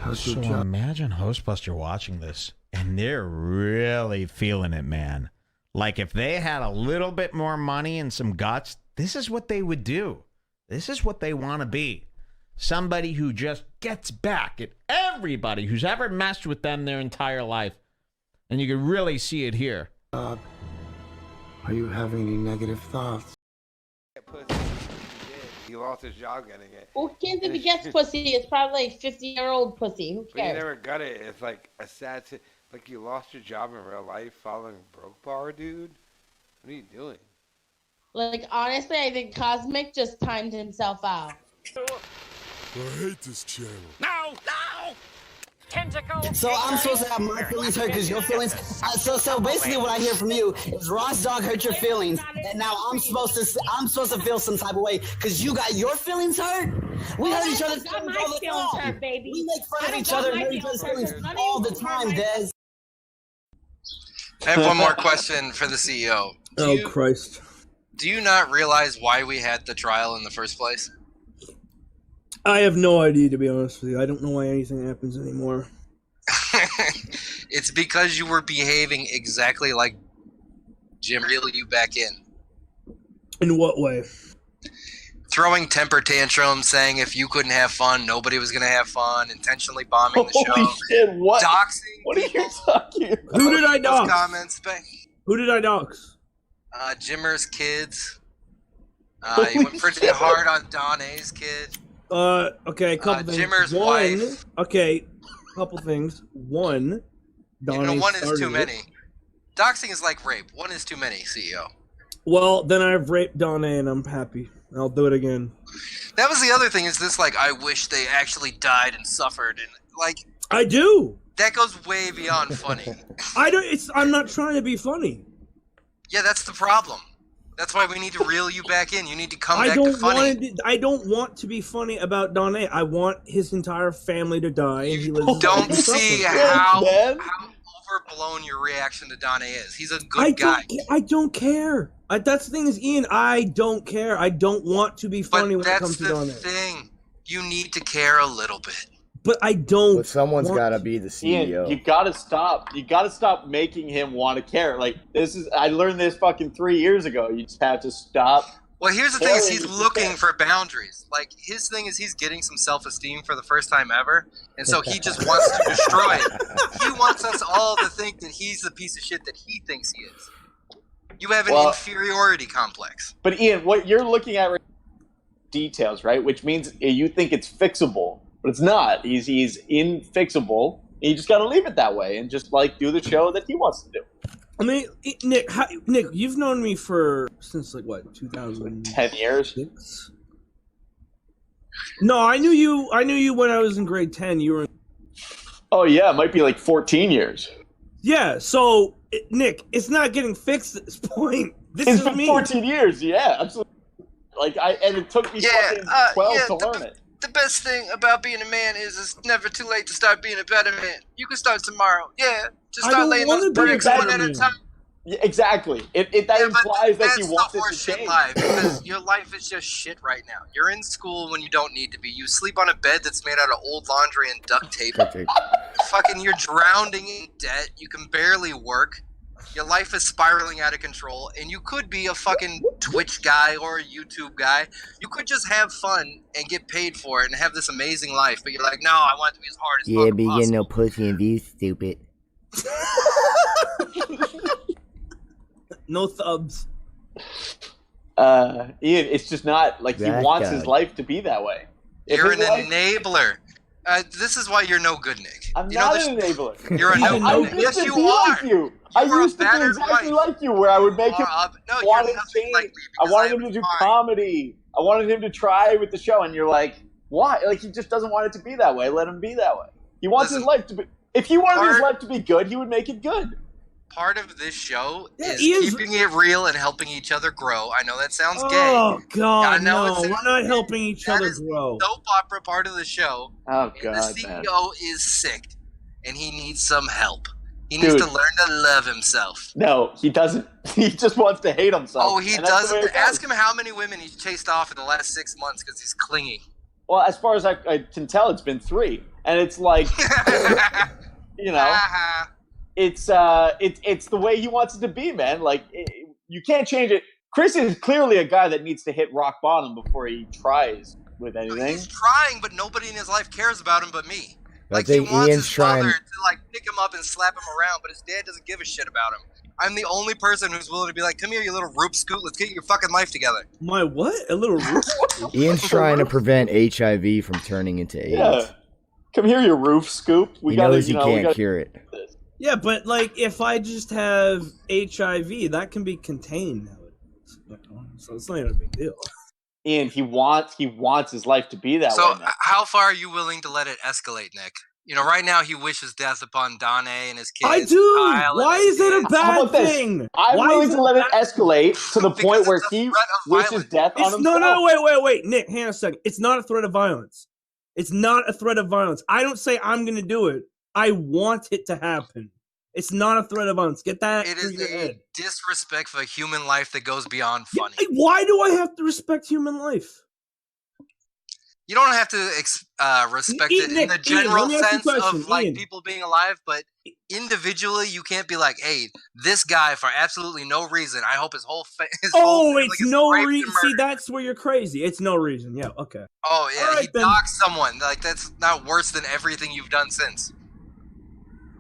How's So your job? imagine Hostbuster watching this, and they're really feeling it, man. Like, if they had a little bit more money and some guts, this is what they would do. This is what they want to be. Somebody who just gets back at everybody who's ever messed with them their entire life. And you can really see it here. Are you having any negative thoughts? He lost his job getting it. Who cares if he gets pussy? It's probably like 50-year-old pussy. Who But you cares? never got it. It's like a sad... Like, you lost your job in real life following Broke Bar, dude? What are you doing? Like, honestly, I think Cosmic just timed himself out. I hate this channel. No! No! Tentacle! So I'm supposed to have my feelings hurt because your feelings. So basically, what I hear from you is Ross Dog hurt your feelings, and now I'm supposed to feel some type of way because you got your feelings hurt. We hurt each other's feelings all the time. Baby. We make fun of each other and hurt each other's feelings all the time, Des. I have one more question for the CEO. Christ. Do you not realize why we had the trial in the first place? I have no idea, to be honest with you. I don't know why anything happens anymore. It's because you were behaving exactly like Jim reeled you back in. In what way? Throwing temper tantrums, saying if you couldn't have fun, nobody was going to have fun, intentionally bombing the show. Holy shit, what? Doxing. What are you talking about? Who did I dox? Comments, Who did I dox? Jimmer's kids. You went pretty hard on Donnie's kid. Okay, a couple things. Jimmer's One, wife. okay, couple things. One, Donnie one is too started many. it. Doxing is like rape. One is too many, CEO. Well, then I've raped Dante and I'm happy. I'll do it again. That was the other thing. Is this like I wish they actually died and suffered and like I do. that goes way beyond funny. I'm not trying to be funny. Yeah, that's the problem. That's why we need to reel you back in. You need to come I back don't to funny. want. I don't want to be funny about Dante. I want his entire family to die, and he lives. Don't see how overblown your reaction to Dante is. He's a good guy. I don't care. That's the thing is, Ian. I don't care. I don't want to be funny when it comes to Dante. That's the thing. You need to care a little bit. But I don't. But someone's got to be the CEO. Ian, you gotta stop. You gotta stop making him want to care. Like this is. I learned this fucking 3 years ago. You just have to stop. Well, here's the thing: is he's looking for boundaries. Like his thing is he's getting some self-esteem for the first time ever, and so he just wants to destroy it. He wants us all to think that he's the piece of shit that he thinks he is. You have an inferiority complex. But Ian, what you're looking at right now, details, right? Which means you think it's fixable. But it's not. He's infixable. You just got to leave it that way and just like do the show that he wants to do. I mean, Nick, you've known me since like what, 10 years? No, I knew you when I was in grade 10. You were. Oh yeah, it might be like 14 years. Yeah. So Nick, it's not getting fixed at this point. It's been 14 years. Yeah, absolutely. And it took me fucking 12 to learn it. The best thing about being a man is it's never too late to start being a better man. You can start tomorrow. Yeah, just start laying those bricks one at a time. Yeah, exactly. That implies that you want this to change. Life, because your life is just shit right now. You're in school when you don't need to be. You sleep on a bed that's made out of old laundry and duct tape. Fucking, you're drowning in debt. You can barely work. Your life is spiraling out of control, and you could be a fucking Twitch guy or a YouTube guy. You could just have fun and get paid for it and have this amazing life, but you're like, no, I want it to be as hard as possible. Yeah, but you get no pussy and views, stupid. No thumbs. Ian, it's just not like he wants his life to be that way. You're an enabler. This is why you're no good, Nick. I'm not an enabler. You're a no good Nick. Yes, you are. I used to be exactly like you, where I would make him want to change. Like I wanted him to do comedy. I wanted him to try with the show, and you're like, why? Like he just doesn't want it to be that way. Let him be that way. He wants his life to be. If he wanted his life to be good, he would make it good. Part of this show is keeping it real and helping each other grow. I know that sounds gay. Oh God, no! We're not helping each other grow. The soap opera part of the show. Oh God, the CEO is sick, and he needs some help. He needs to learn to love himself. No, he doesn't. He just wants to hate himself. Oh, he doesn't. Ask him how many women he's chased off in the last 6 months because he's clingy. Well, as far as I can tell, it's been 3, and it's like, it's the way he wants it to be, man. Like you can't change it. Chris is clearly a guy that needs to hit rock bottom before he tries with anything. He's trying, but nobody in his life cares about him but me. Like he wants his father to like pick him up and slap him around, but his dad doesn't give a shit about him. I'm the only person who's willing to be like, come here, you little Rube Scoot, let's get your fucking life together. My what? A little Rube? Ian's trying to prevent HIV from turning into AIDS. Yeah. Come here, you roof scoop. He knows he can't cure it. Yeah, but like if I just have HIV, that can be contained nowadays. So it's not even a big deal. And he wants his life to be that way. So how far are you willing to let it escalate, Nick? You know, right now he wishes death upon Dante and his kids. I do. Why is it a bad thing? I'm willing to let it escalate to the point where he wishes death on himself. No, wait, Nick, hang on a second. It's not a threat of violence. It's not a threat of violence. I don't say I'm going to do it. I want it to happen. It's not a threat of violence. Get that through your head. It is a disrespect for human life that goes beyond funny. Yeah, why do I have to respect human life? You don't have to respect it in the general sense of like people being alive, but individually, you can't be like, "Hey, this guy for absolutely no reason. I hope his whole it's no reason. See, that's where you're crazy. It's no reason. Yeah, okay. Oh yeah, he doxed someone. Like that's not worse than everything you've done since.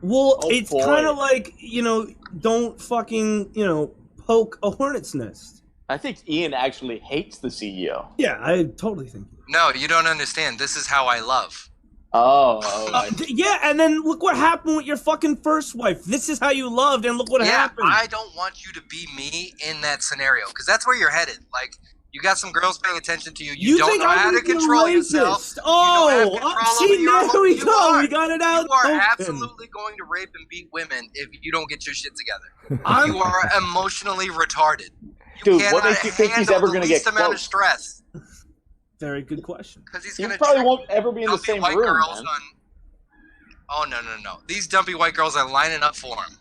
Well, it's kind of like, don't fucking, poke a hornet's nest. I think Ian actually hates the CEO. Yeah, I totally think. No, you don't understand. This is how I love. Yeah, and then look what happened with your fucking first wife. This is how you loved, and look what happened. I don't want you to be me in that scenario, because that's where you're headed. Like, you got some girls paying attention to you. You don't know how to control yourself. See, there we go. We got it out. You are absolutely going to rape and beat women if you don't get your shit together. You are emotionally retarded. Dude, what makes you think he's ever going to get amount of close? stress? Very good question. Because he's He gonna probably won't ever be in the same white room, girls man. Oh no! These dumpy white girls are lining up for him.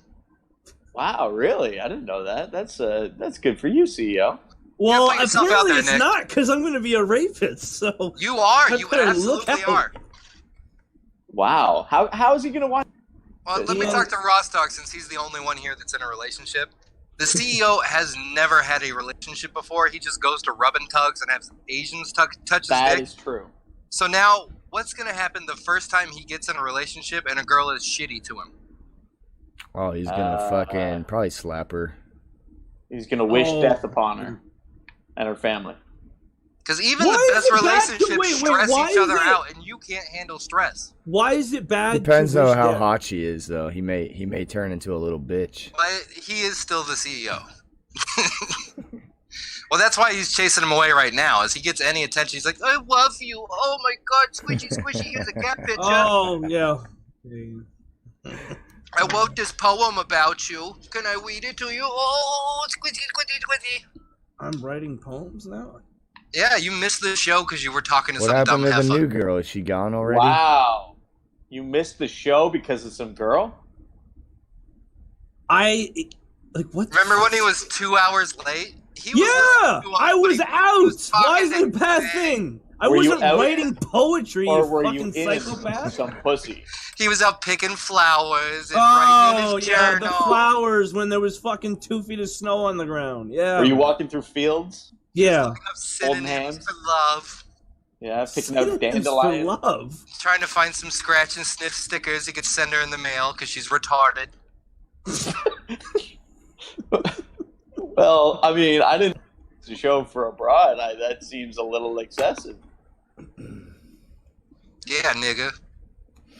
Wow, really? I didn't know that. That's good for you, CEO. Well, put yourself out apparently there, it's Nick. not, because I'm going to be a rapist. So You are. I You better absolutely look out. are. Wow. How is he going to watch? Well, let me talk to Ross Dog since he's the only one here that's in a relationship. The CEO has never had a relationship before. He just goes to rub and tugs and has Asians touch his That dick. is true. So now, what's going to happen the first time he gets in a relationship and a girl is shitty to him? Oh, he's gonna fucking probably slap her. He's going to wish death upon her and her family. Because even Why the is best it bad to- relationships wait, stress why each other is it- out, and you can't handle stress. Why is it bad? Depends to on wish how death? hot she is, though. He may turn into a little bitch. But he is still the CEO. Well, that's why he's chasing him away right now. As he gets any attention, he's like, "I love you. Oh my God, squishy, squishy. Here's a cat picture. Oh yeah. I wrote this poem about you. Can I read it to you? Oh, squishy, squishy, squishy." I'm writing poems now. Yeah, you missed the show because you were talking to What some dumb happened to the heifer. new girl? Is she gone already? Wow. You missed the show because of some girl? Remember when he was 2 hours late? I was out. Why is it a bad thing? I Were you wasn't out? writing poetry, Or you were fucking you in psychopath. some pussy? He was out picking flowers and writing Oh his yeah, journal. the flowers when there was fucking 2 feet of snow on the ground. Yeah. Were you walking through fields? Yeah. Holding hands? For love. Yeah, picking out Synonyms for dandelions. love. He's trying to find some scratch and sniff stickers he could send her in the mail because she's retarded. Well, I mean, I didn't the show for a broad. That seems a little excessive. Yeah, nigga.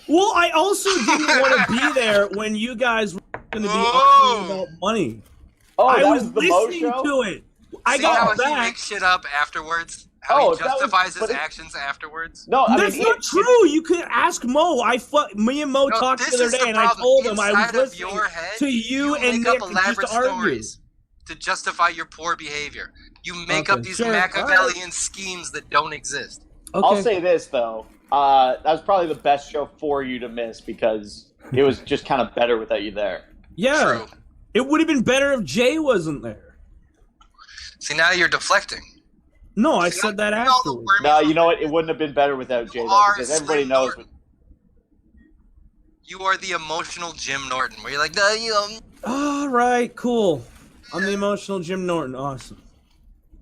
Well, I also didn't want to be there when you guys were going to be arguing about money. Oh, I that was was the Mo listening show? to it. I See how got he back. makes shit up afterwards? How Oh, he that was- justifies but his it- actions afterwards? No, I That's mean, not true. You can ask Mo. Me and Mo No, talked this the other is day, the and I problem. told him I was Inside of listening your head, to you and make Nick up just elaborate to argue. stories to justify your poor behavior. You make Okay, up these sure. Machiavellian schemes that don't exist. I'll say this though, that was probably the best show for you to miss because it was just kind of better without you there. Yeah. True. It would have been better if Jay wasn't there. See, now you're deflecting. No, I said that afterwards. No, you know what? It wouldn't have been better without Jade though, because everybody knows. You are the emotional Jim Norton, where you're like, no, you know. All right, cool. I'm the emotional Jim Norton. Awesome.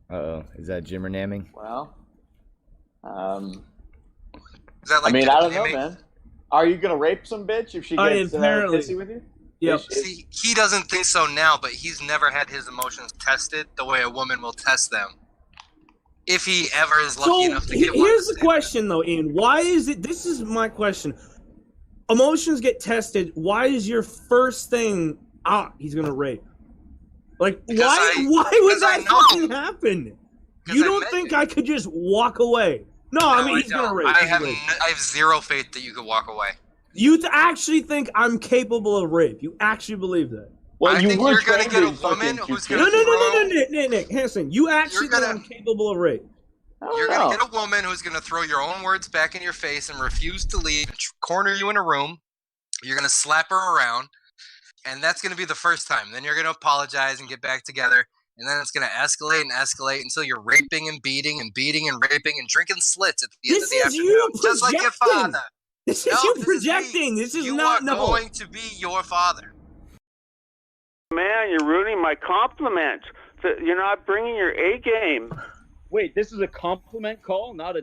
Uh-oh. Is that Jimmer namming? Well, Is that like I mean, I don't Jimmy? know, man. Are you gonna rape some bitch if she I gets apparently- pissy with you? Yep. See, he doesn't think so now, but he's never had his emotions tested the way a woman will test them. If he ever is lucky enough to get one. Here's the question, though, Ian. Why is it? This is my question. Emotions get tested. Why is your first thing? He's gonna rape. Like, why would that fucking happen? You don't think I could just walk away? No, I mean he's gonna rape. I He's have gonna rape. I have zero faith that you could walk away. You actually think I'm capable of rape? You actually believe that? Well, I you think were you're gonna trained get a in fucking woman who's jujitsu. gonna Nick Hanson. You actually think I'm capable of rape? You're gonna get a woman who's gonna throw your own words back in your face and refuse to leave, and corner you in a room. You're gonna slap her around, and that's gonna be the first time. Then you're gonna apologize and get back together, and then it's gonna escalate and escalate until you're raping and beating and beating and raping and drinking slits at the end of the afternoon, you just like your projecting. father. This is No, you this is projecting. me. This is You not are going to be your father. Man, you're ruining my compliment. You're not bringing your A game. Wait, this is a compliment call, not a.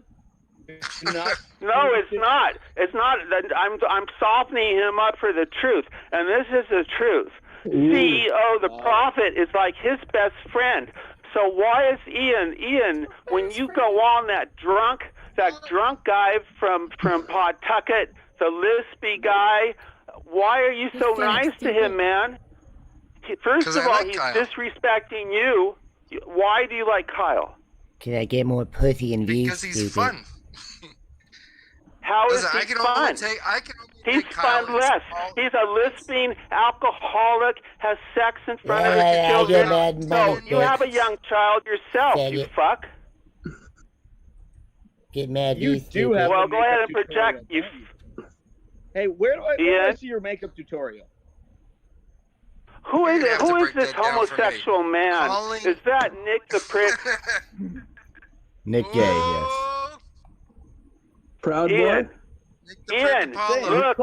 No, it's not. It's not. I'm softening him up for the truth, and this is the truth. CEO, the prophet, is like his best friend. So why is Ian, when you go on that drunk guy from Pawtucket, the Lesbian guy, why are you so nice to him, man? First of all, he's disrespecting you. Why do you like Kyle? Can I get more pussy and views? Because he's fun. How is Listen, he I can fun? He's fun less. He's a lisping alcoholic, has sex in front of his children. So you have a young child yourself, you fuck. Get mad. You do have. Well, a go ahead and makeup project. tutorial, Hey, where do I see your makeup tutorial? Who is it? Who is this homosexual man? Is that Nick the prick? Nick Gay, yes. Proud Ian. boy. Ian, look,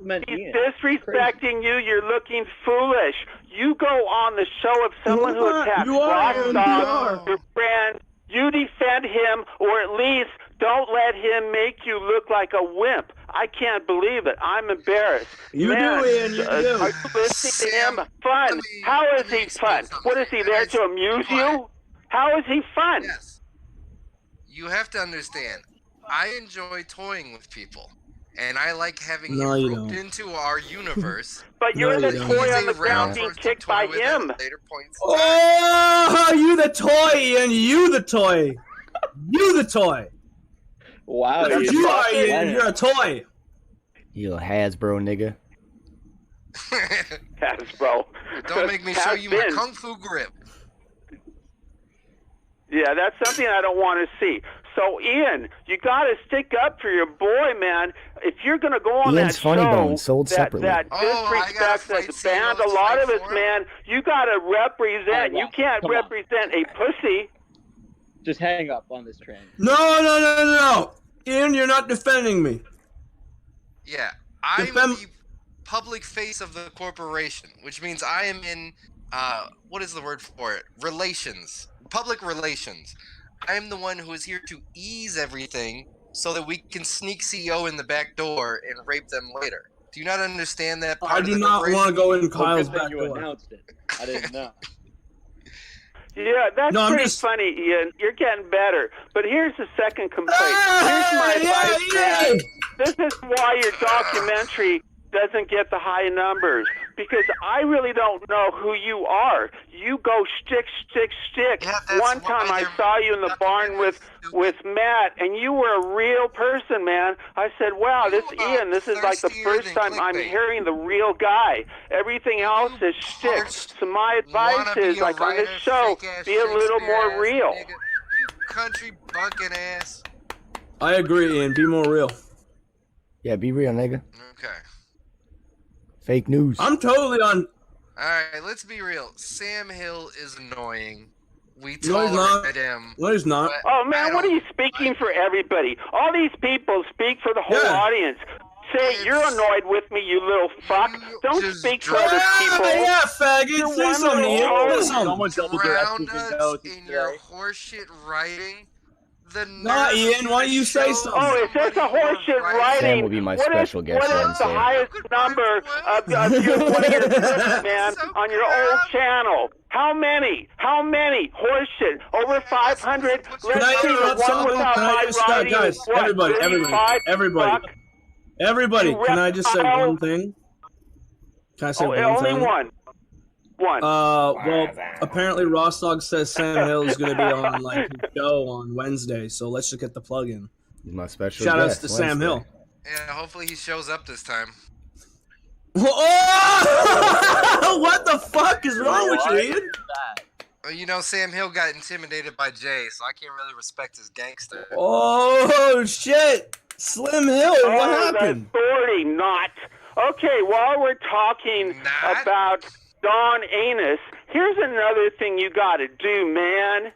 man, he's disrespecting you. You're looking foolish. You go on the show of someone who attacks Rockstar, your friend. You defend him, or at least don't let him make you look like a wimp. I can't believe it. I'm embarrassed. You Man, do, Ian. You do. Are you listening to him? Fun. How is he fun? What is he there to amuse you? How is he fun? Yes. You have to understand, I enjoy toying with people, and I like having him roped into our universe. But you're the toy on the ground being kicked by him. Oh, you the toy, Ian. You the toy. You the toy. Wow. That's you are, Ian. You're a toy. You little Hasbro nigga. Hasbro. Don't make me show you my kung fu grip. Yeah, that's something I don't want to see. So, Ian, you got to stick up for your boy, man. If you're going to go on Ian's that Funny show Bone, sold that separately. disrespects us banned a lot of us, man, you got to represent. You can't represent a pussy. Just hang up on this train. No. Ian, you're not defending me. Yeah, I'm the public face of the corporation, which means I am in, what is the word for it? Relations. Public relations. I am the one who is here to ease everything so that we can sneak CO in the back door and rape them later. Do you not understand that part I of do the not corporation? want to go in Kyle's back You door. announced it. I didn't know. Yeah, that's pretty funny, Ian. You're getting better. But here's the second complaint. Here's my advice, man. This is why your documentary doesn't get the high numbers, because I really don't know who you are. You go shtick. Yeah, one time I saw you in the barn with Matt, and you were a real person, man. I said, wow, this Ian, this is like the first time I'm hearing the real guy. Everything else is shtick. So my advice is, like on this show, be a little more real. You country bucking ass. I agree, Ian. Be more real. Yeah, be real, nigga. Okay. Fake news. I'm totally on. Alright, let's be real. Sam Hill is annoying. We No, he's not. tolerate him. No, he's not. Oh, man, what are you speaking for everybody? All these people speak for the whole audience. Say, you're annoyed with me, you little fuck. Don't speak for other people. Yeah, faggot. Say something, Ian. Say something. Someone double Drowned us in your horseshit writing. Nah, Ian, why don't you say something? Oh, is this a horseshit writing? Sam will be my special guest What is Wednesday. the highest number of your one of your clips, man, on your old channel? How many? Horseshit. Over 500? Can Let's I see the interrupt one something? without Can I my just writing guys, is what, everybody, 35? everybody, You can I just say reptile. one thing? Can I say one only thing? one. Well, apparently Ross Dog says Sam Hill is going to be on like his show on Wednesday, so let's just get the plug in. He's my special Shout outs guest to Sam Hill. Yeah, hopefully he shows up this time. Oh! What the fuck is wrong with you, Ian? Well, you know, Sam Hill got intimidated by Jay, so I can't really respect his gangster. Oh shit! Slim Hill, what happened? Authority, not. Okay, while we're talking about Don Anus, here's another thing you gotta do, man.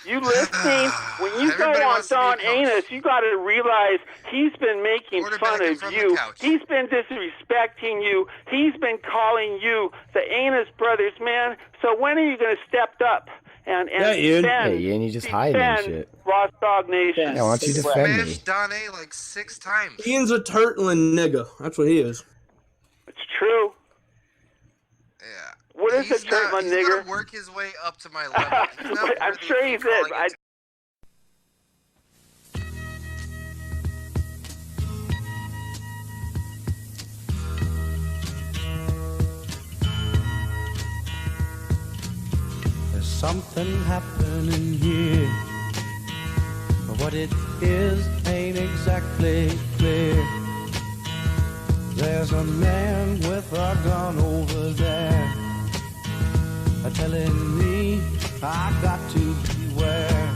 You listening? When you go on Don Anus, you gotta realize he's been making fun of you. He's been disrespecting you. He's been calling you the Anus Brothers, man. So when are you gonna step up and Ian. Hey, Ian, you just hiding and shit. Ross Dog Nation? Yeah, why don't you defend me? Smashed Dante like 6 times. Ian's a turtling nigga. That's what he is. It's true. Yeah. What is He's a turtling He's nigger? gonna work his way up to my level. He's not I'm worthy sure of he me is. calling it. There's something happening here, but what what it is ain't exactly clear. There's a man with a gun over there, telling me I got to beware.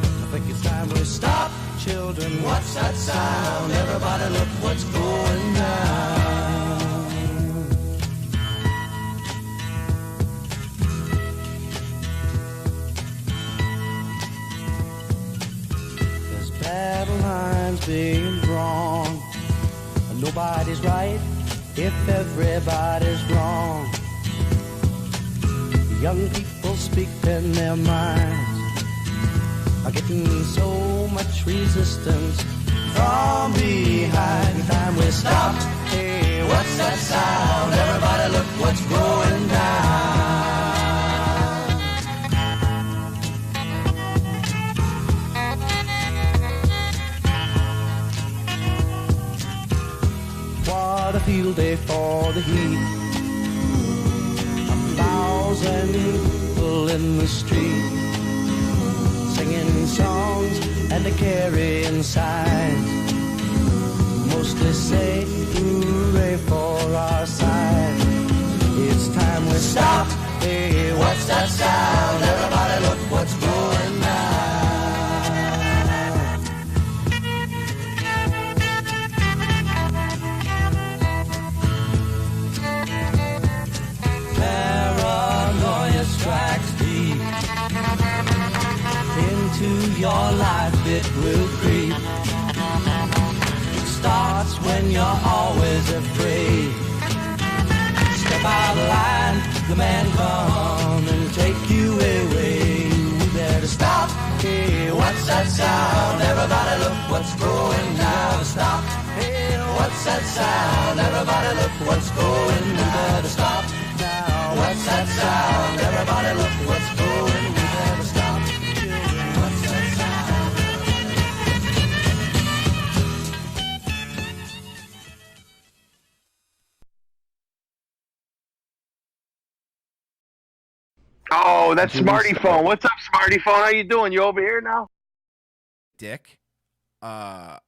I think it's time we stop, children. What's that sound? Everybody look what's going down. There's battle lines being drawn. Nobody's right if everybody's wrong. Young people speak in their minds are getting so much resistance from behind. Time we stop. Hey, what's that sound? Everybody look what's going down. What a field day for the heat. 1,000 people in the street, singing songs and carrying signs. Mostly say hooray for our side. It's time we stop. Hey, what's that sound? Everybody look what's going down. Paranoia strikes deep into your life, it will creep. It starts when you're always afraid. Step out of line, the man come and take you away. You better stop. Hey, what's that sound? Everybody look what's going down. Stop. Hey, what's that sound? Everybody look what's going down. Better stop now. What's that sound? Everybody look what's going. We better stop. What's that sound? Oh, that's Smarty Phone. What's up, Smarty Phone? How you doing? You over here now? Dick. The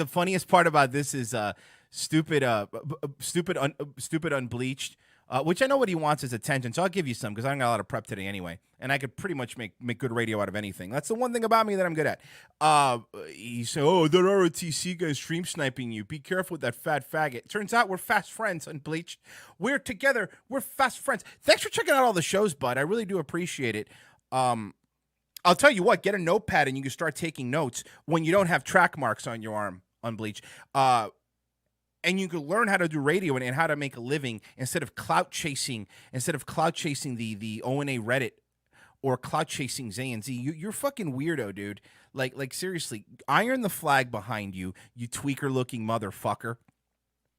funniest part about this is stupid unbleached. Which I know what he wants is attention, so I'll give you some because I don't got a lot of prep today anyway, and I could pretty much make good radio out of anything. That's the one thing about me that I'm good at. He said, "Oh, that ROTC guy's stream sniping you. Be careful with that fat faggot." Turns out we're fast friends, Unbleached. We're together. We're fast friends. Thanks for checking out all the shows, bud. I really do appreciate it. I'll tell you what. Get a notepad and you can start taking notes when you don't have track marks on your arm, Unbleached. And you can learn how to do radio and how to make a living instead of clout chasing the O&A Reddit or clout chasing SaiyanZ. You're fucking weirdo, dude. Like seriously, iron the flag behind you, you tweaker looking motherfucker.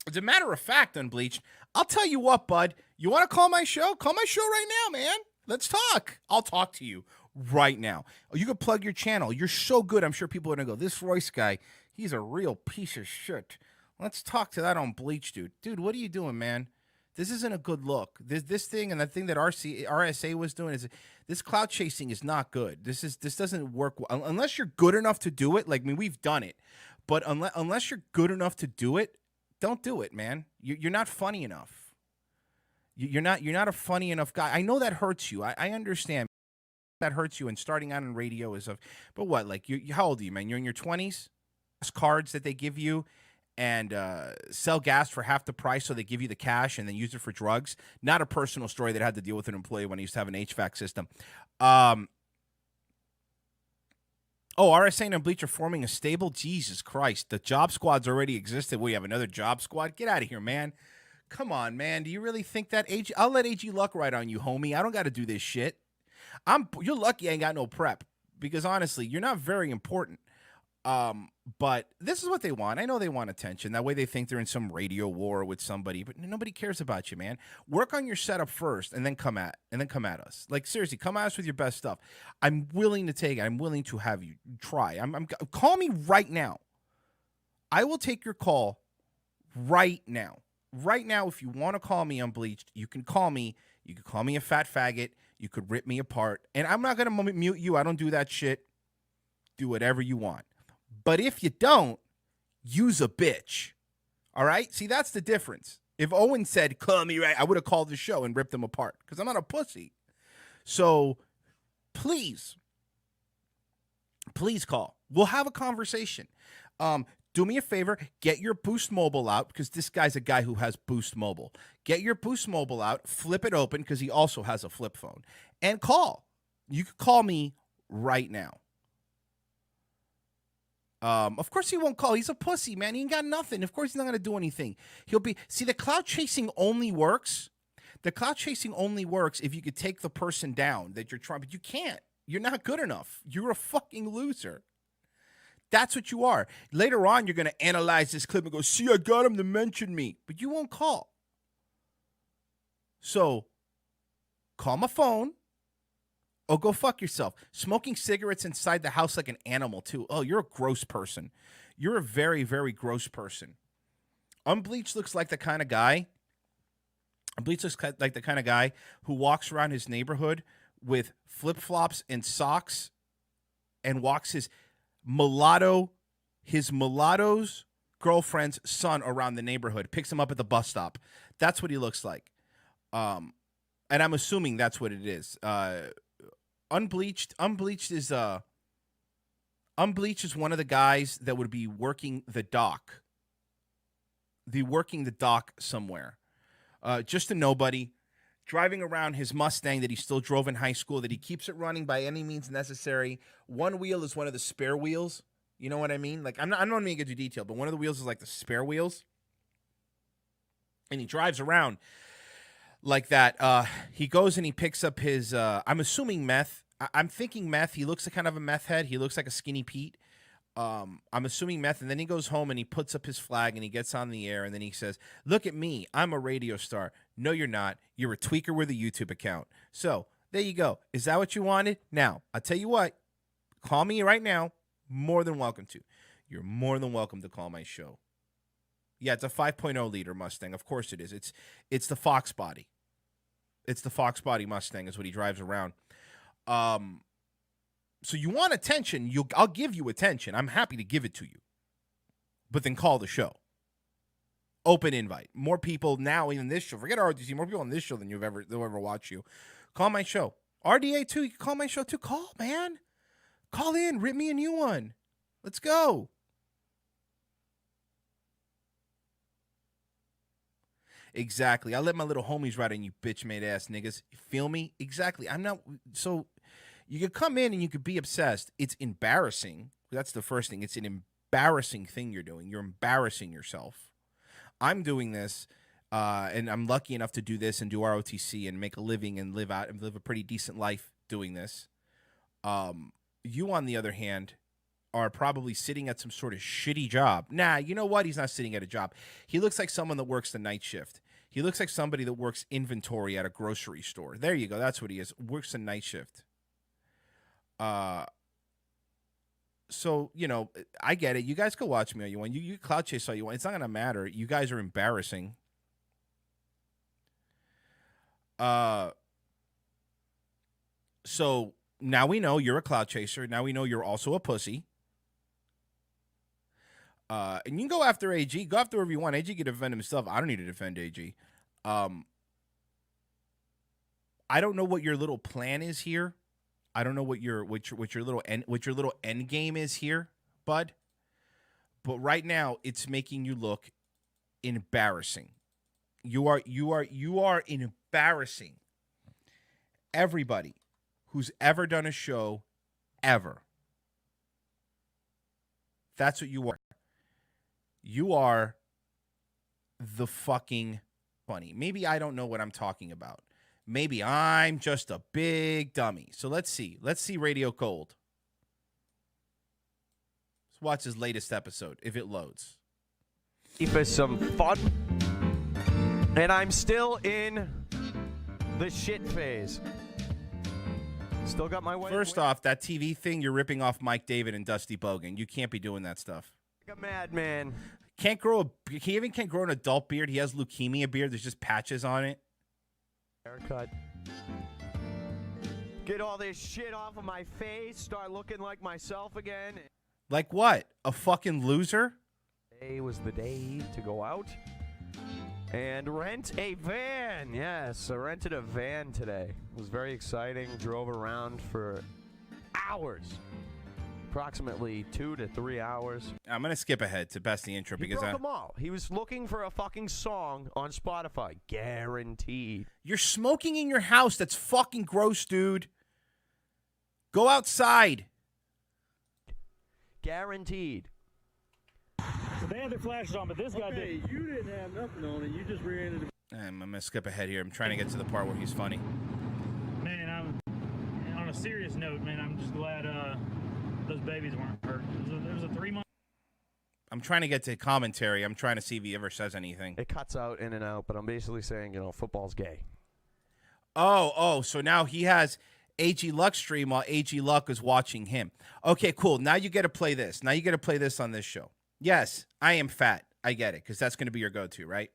As a matter of fact, Unbleached, I'll tell you what, bud. You want to call my show? Call my show right now, man. Let's talk. I'll talk to you right now. You can plug your channel. You're so good. I'm sure people are going to go, this Royce guy, he's a real piece of shit. Let's talk to that Unbleached dude. Dude, what are you doing, man? This isn't a good look. This thing and that thing that RSA was doing is this cloud chasing is not good. This doesn't work unless you're good enough to do it. Like, I mean, we've done it, but unless you're good enough to do it, don't do it, man. You're not funny enough. You're not a funny enough guy. I know that hurts you. I understand that hurts you. And starting out in radio is but what? Like, how old are you, man? You're in your 20s. Cards that they give you. And sell gas for half the price so they give you the cash and then use it for drugs. Not a personal story that I had to deal with an employee when I used to have an HVAC system. RSA and Unbleached are forming a stable? Jesus Christ. The job squad's already existed. We have another job squad? Get out of here, man. Come on, man. Do you really think that? I'll let AG Luck ride on you, homie. I don't got to do this shit. You're lucky I ain't got no prep because, honestly, you're not very important. But this is what they want. I know they want attention. That way they think they're in some radio war with somebody, but nobody cares about you, man. Work on your setup first and then come at us. Like, seriously, come at us with your best stuff. I'm willing to take it. I'm willing to have you try. Call me right now. I will take your call right now. Right now, if you want to call me Unbleached, you can call me. You can call me a fat faggot. You could rip me apart. And I'm not going to mute you. I don't do that shit. Do whatever you want. But if you don't, use a bitch. All right? See, that's the difference. If Owen said, call me right, I would have called the show and ripped them apart because I'm not a pussy. So please call. We'll have a conversation. Do me a favor, get your Boost Mobile out because this guy's a guy who has Boost Mobile. Get your Boost Mobile out, flip it open because he also has a flip phone, and call. You could call me right now. Of course he won't call. He's a pussy, man. He ain't got nothing. Of course he's not going to do anything. See, the cloud chasing only works. The cloud chasing only works if you could take the person down that you're trying, but you can't. You're not good enough. You're a fucking loser. That's what you are. Later on, you're going to analyze this clip and go, see, I got him to mention me. But you won't call. So, call my phone or go fuck yourself. Smoking cigarettes inside the house like an animal, too. Oh, you're a gross person. You're a very, very gross person. Unbleached looks like the kind of guy. Unbleached looks like the kind of guy who walks around his neighborhood with flip-flops and socks and walks his mulatto's girlfriend's son around the neighborhood, picks him up at the bus stop. That's what he looks like. And I'm assuming that's what it is. Unbleached is one of the guys that would be working the dock. Working the dock somewhere. Just a nobody. Driving around his Mustang that he still drove in high school, that he keeps it running by any means necessary. One wheel is one of the spare wheels. You know what I mean? Like, I'm not going to get you detail, but one of the wheels is like the spare wheels. And he drives around like that. He goes and he picks up his, I'm assuming meth. I'm thinking meth. He looks like kind of a meth head. He looks like a skinny Pete. I'm assuming meth, and then he goes home and he puts up his flag and he gets on the air and then he says, look at me, I'm a radio star. No, you're not. You're a tweaker with a YouTube account. So there you go. Is that what you wanted? Now, I'll tell you what, call me right now. More than welcome to. You're more than welcome to call my show. Yeah, it's a 5.0 liter Mustang. Of course it is. It's the Fox body. It's the Fox body Mustang is what he drives around. So you want attention, I'll give you attention. I'm happy to give it to you. But then call the show. Open invite. More people now in this show. Forget RDC. More people on this show than they'll ever watch you. Call my show. RDA too. You can call my show too. Call, man. Call in. Rip me a new one. Let's go. Exactly. I let my little homies ride on you bitch-made ass niggas. You feel me? Exactly. I'm not... So... You could come in and you could be obsessed. It's embarrassing. That's the first thing. It's an embarrassing thing you're doing. You're embarrassing yourself. I'm doing this, and I'm lucky enough to do this and do ROTC and make a living and live a pretty decent life doing this. You, on the other hand, are probably sitting at some sort of shitty job. Nah, you know what? He's not sitting at a job. He looks like someone that works the night shift. He looks like somebody that works inventory at a grocery store. There you go. That's what he is. Works the night shift. So, you know, I get it. You guys can watch me all you want. You cloud chase all you want. It's not going to matter. You guys are embarrassing. So now we know you're a cloud chaser. Now we know you're also a pussy. And you can go after AG. Go after whoever you want. AG can defend himself. I don't need to defend AG. I don't know what your little plan is here. I don't know what your little end game is here, bud. But right now, it's making you look embarrassing. You are embarrassing everybody who's ever done a show ever. That's what you are. You are the fucking funny. Maybe I don't know what I'm talking about. Maybe I'm just a big dummy. So let's see. Let's see Radio Cold. Let's watch his latest episode, if it loads. For some fun. And I'm still in the shit phase. Still got my way. First off, that TV thing, you're ripping off Mike David and Dusty Bogan. You can't be doing that stuff. Like a madman. He even can't grow an adult beard. He has leukemia beard. There's just patches on it. Haircut. Get all this shit off of my face. Start looking like myself again. Like what? A fucking loser? Today was the day to go out and rent a van. Yes, I rented a van today. It was very exciting. Drove around for hours. Approximately 2 to 3 hours. I'm going to skip ahead to best the intro He because broke them all. He was looking for a fucking song on Spotify. Guaranteed. You're smoking in your house. That's fucking gross, dude. Go outside. Guaranteed. So they had their flashes on, but this guy didn't. You didn't have nothing on it. You just ran into. I'm going to skip ahead here. I'm trying to get to the part where he's funny. Man, on a serious note, man, I'm just glad those babies weren't hurt. It was a 3-month. I'm trying to get to commentary. I'm trying to see if he ever says anything. It cuts out in and out, but I'm basically saying, football's gay. Oh, so now he has AG Luck stream while AG Luck is watching him. Okay, cool. Now you get to play this. Now you get to play this on this show. Yes, I am fat. I get it, because that's going to be your go-to, right?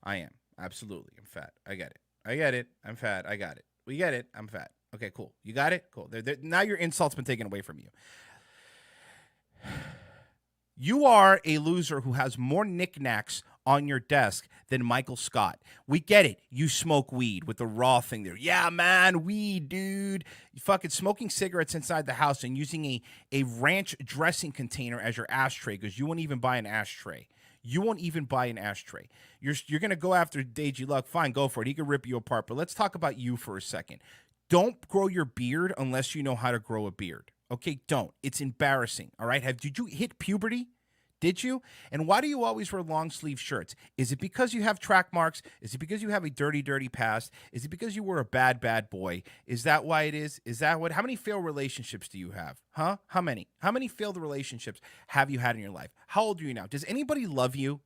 I am. Absolutely. I'm fat. I get it. I get it. I'm fat. I got it. We get it. I'm fat. Okay, cool. You got it? Cool. Now your insult's been taken away from you. You are a loser who has more knickknacks on your desk than Michael Scott. We get it. You smoke weed with the raw thing there. Yeah, man, weed, dude. You fucking smoking cigarettes inside the house and using a ranch dressing container as your ashtray because you won't even buy an ashtray. You won't even buy an ashtray. You're going to go after AG Luck. Fine, go for it. He can rip you apart. But let's talk about you for a second. Don't grow your beard unless you know how to grow a beard. Okay, don't. It's embarrassing, all right? Did you hit puberty? Did you? And why do you always wear long sleeve shirts? Is it because you have track marks? Is it because you have a dirty, dirty past? Is it because you were a bad, bad boy? Is that why it is? Is that what? How many failed relationships do you have? Huh? How many? How many failed relationships have you had in your life? How old are you now? Does anybody love you?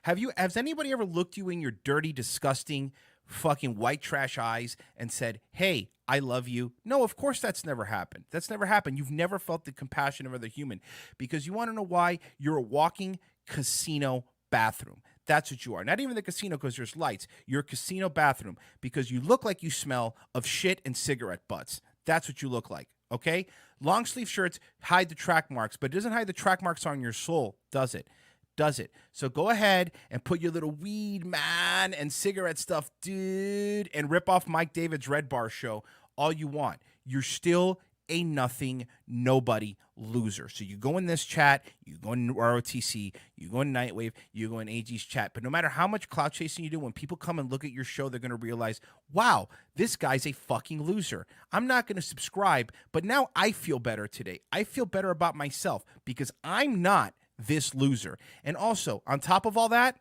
Has anybody ever looked you in your dirty, disgusting, fucking white trash eyes and said, hey, I love you? No, of course that's never happened. That's never happened. You've never felt the compassion of another human because you want to know why? You're a walking casino bathroom. That's what you are. Not even the casino because there's lights. You're a casino bathroom because you look like you smell of shit and cigarette butts. That's what you look like, okay? Long sleeve shirts hide the track marks, but it doesn't hide the track marks on your soul, does it? Does it? So go ahead and put your little weed, man, and cigarette stuff, dude, and rip off Mike David's Red Bar show all you want. You're still a nothing, nobody loser. So you go in this chat, you go in ROTC, you go in Nightwave, you go in AG's chat. But no matter how much clout chasing you do, when people come and look at your show, they're going to realize, wow, this guy's a fucking loser. I'm not going to subscribe, but now I feel better today. I feel better about myself because I'm not this loser. And also, on top of all that,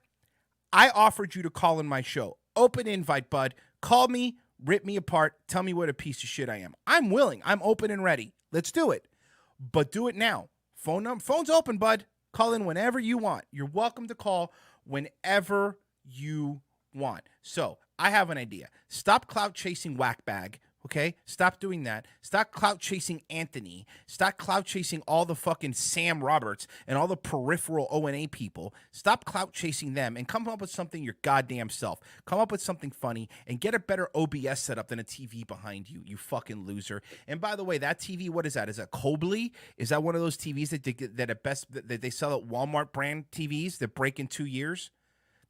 I offered you to call in my show. Open invite, bud. Call me, rip me apart, tell me what a piece of shit I am. I'm willing. I'm open and ready. Let's do it. But do it now. Phone's open, bud. Call in whenever you want. You're welcome to call whenever you want. So, I have an idea. Stop clout chasing whackbag. Okay? Stop doing that. Stop clout chasing Anthony. Stop clout chasing all the fucking Sam Roberts and all the peripheral O&A people. Stop clout chasing them and come up with something your goddamn self. Come up with something funny and get a better OBS setup than a TV behind you, you fucking loser. And by the way, that TV, what is that? Is that Kobley? Is that one of those TVs that they sell at Walmart brand TVs that break in 2 years?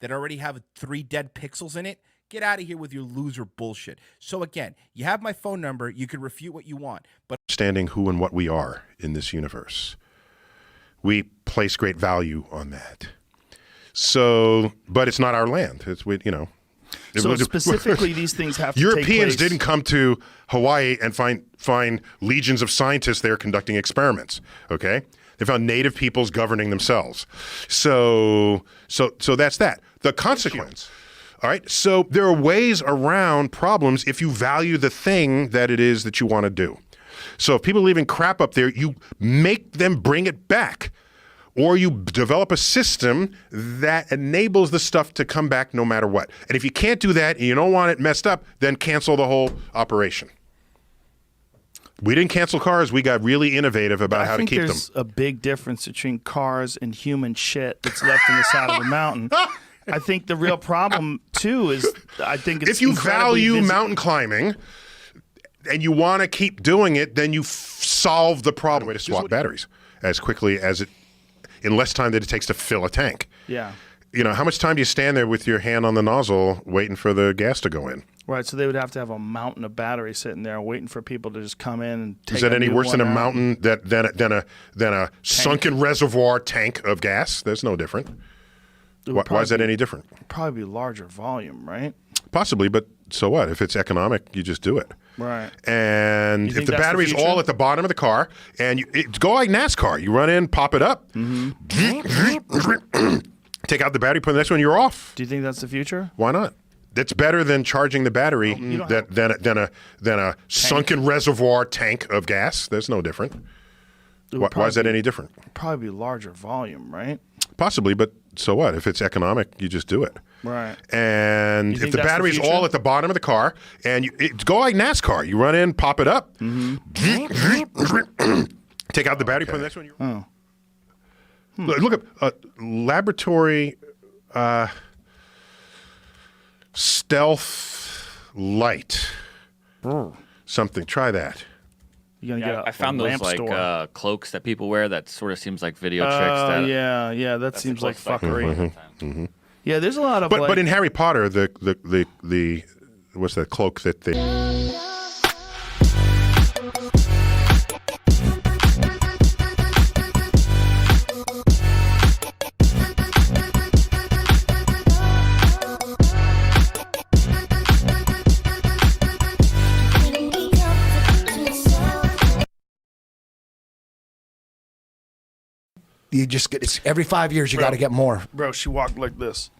That already have 3 dead pixels in it? Get out of here with your loser bullshit. So again, you have my phone number. You can refute what you want, but understanding who and what we are in this universe, we place great value on that. So, but it's not our land. It's So specifically, these things have to Europeans take place. didn't come to Hawaii and find legions of scientists there conducting experiments. Okay, they found native peoples governing themselves. So that's that. The consequence. All right. So there are ways around problems if you value the thing that it is that you want to do. So if people are leaving crap up there, you make them bring it back. Or you develop a system that enables the stuff to come back no matter what. And if you can't do that and you don't want it messed up, then cancel the whole operation. We didn't cancel cars. We got really innovative about how to keep them. I think there's a big difference between cars and human shit that's left on the side of the mountain. I think the real problem, too, is I think it's if you value mountain climbing, and you want to keep doing it, then you solve the problem. Way to swap batteries as quickly as in less time than it takes to fill a tank. Yeah. You know, how much time do you stand there with your hand on the nozzle waiting for the gas to go in? Right, so they would have to have a mountain of batteries sitting there waiting for people to just come in and take. Is that a any new worse than a one out. mountain than a sunken reservoir tank of gas? There's no different. Why is that any different? Probably be larger volume, right? Possibly, but so what? If it's economic, you just do it. Right. And You think if the that's the battery's future? all at the bottom of the car, and go like NASCAR, you run in, pop it up, take out the battery, put the next one, you're off. Do you think that's the future? Why not? That's better than charging the battery than a sunken reservoir tank of gas. There's no different. Why is that any different? Probably be larger volume, right? Possibly, but so what? If it's economic, you just do it. Right. And You think if the that's the battery's future? all at the bottom of the car, and go like NASCAR, you run in, pop it up, take out the battery, put the next one. Oh. Look up laboratory stealth light. Something. Try that. You're gonna get I found those like cloaks that people wear. That sort of seems like video tricks. Yeah, that seems like fuckery. Mm-hmm. Yeah, there's a lot of. But in Harry Potter, the what's that cloak that they. You just get it's every 5 years you got to get more. Bro, she walked like this.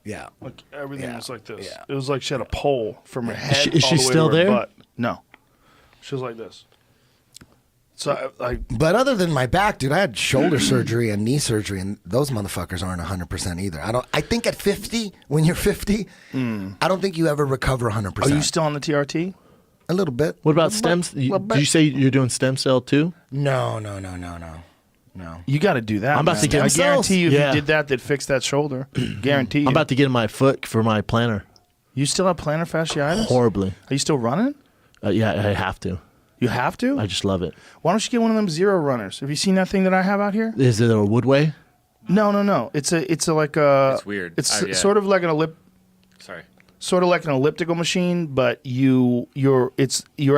Yeah. Like everything was like this. It was like she had a pole from her head. Is she all the way still to her there? Butt. No, she was like this. So But other than my back, dude, I had shoulder surgery and knee surgery, and those motherfuckers aren't 100% either. I think at 50, when you're 50, I don't think you ever recover 100%. Are you still on the TRT? A little bit. What about stems? Did you say you're doing stem cell too? No. You got to do that. I'm about to get I guarantee you, if Yeah. you did that, they'd fix that shoulder. Guarantee you. I'm about to get in my foot for my plantar. You still have plantar fasciitis? Horribly. Are you still running? Yeah, I have to. You have to? I just love it. Why don't you get one of them zero runners? Have you seen that thing that I have out here? Is it a Woodway? No. It's a like a. It's weird. It's Yeah. sort of like an Sorry. Sort of like an elliptical machine, but you're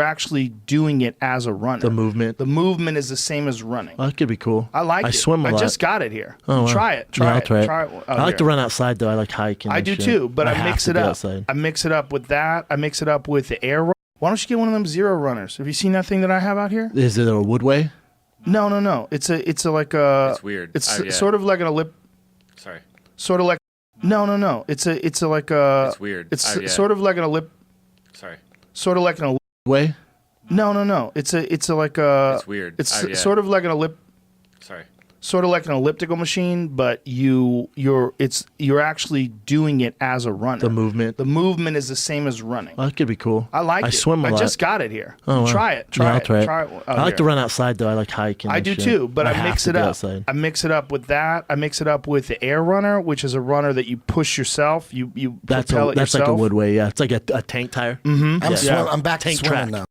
actually doing it as a runner. The movement. The movement is the same as running. Well, that could be cool. I like it. I swim a lot. I just got it here. Oh, wow. Try it. Yeah, I'll try it. Try it. I like to run outside though. I like hiking. I and do shit. too, but I have mix to it be up. outside. I mix it up with that. I mix it up with the air. Why don't you get one of them zero runners? Have you seen that thing that I have out here? Is it a Woodway? No. It's a like a. It's weird. It's Yeah. sort of like an Sorry. Sort of like. No. It's a like a. It's weird. It's Yeah. sort of like an Sorry. Sort of like an Way? No. It's a like a. It's weird. It's Yeah. sort of like an Sorry. Sort of like an elliptical machine, but you're actually doing it as a runner. The movement. The movement is the same as running. Well, that could be cool. I like I it. swim a lot. I just got it here. Oh, wow. Try it. Yeah, I'll try it. Try it. I like to run outside though. I like hiking. I and do shit. too, but I have mix to it be up. outside. I mix it up with that. I mix it up with the air runner, which is a runner that you push yourself. You That's propel it like a yourself. Woodway. Yeah, it's like a tank tire. Mm-hmm. I'm back to Tank swimming track. now.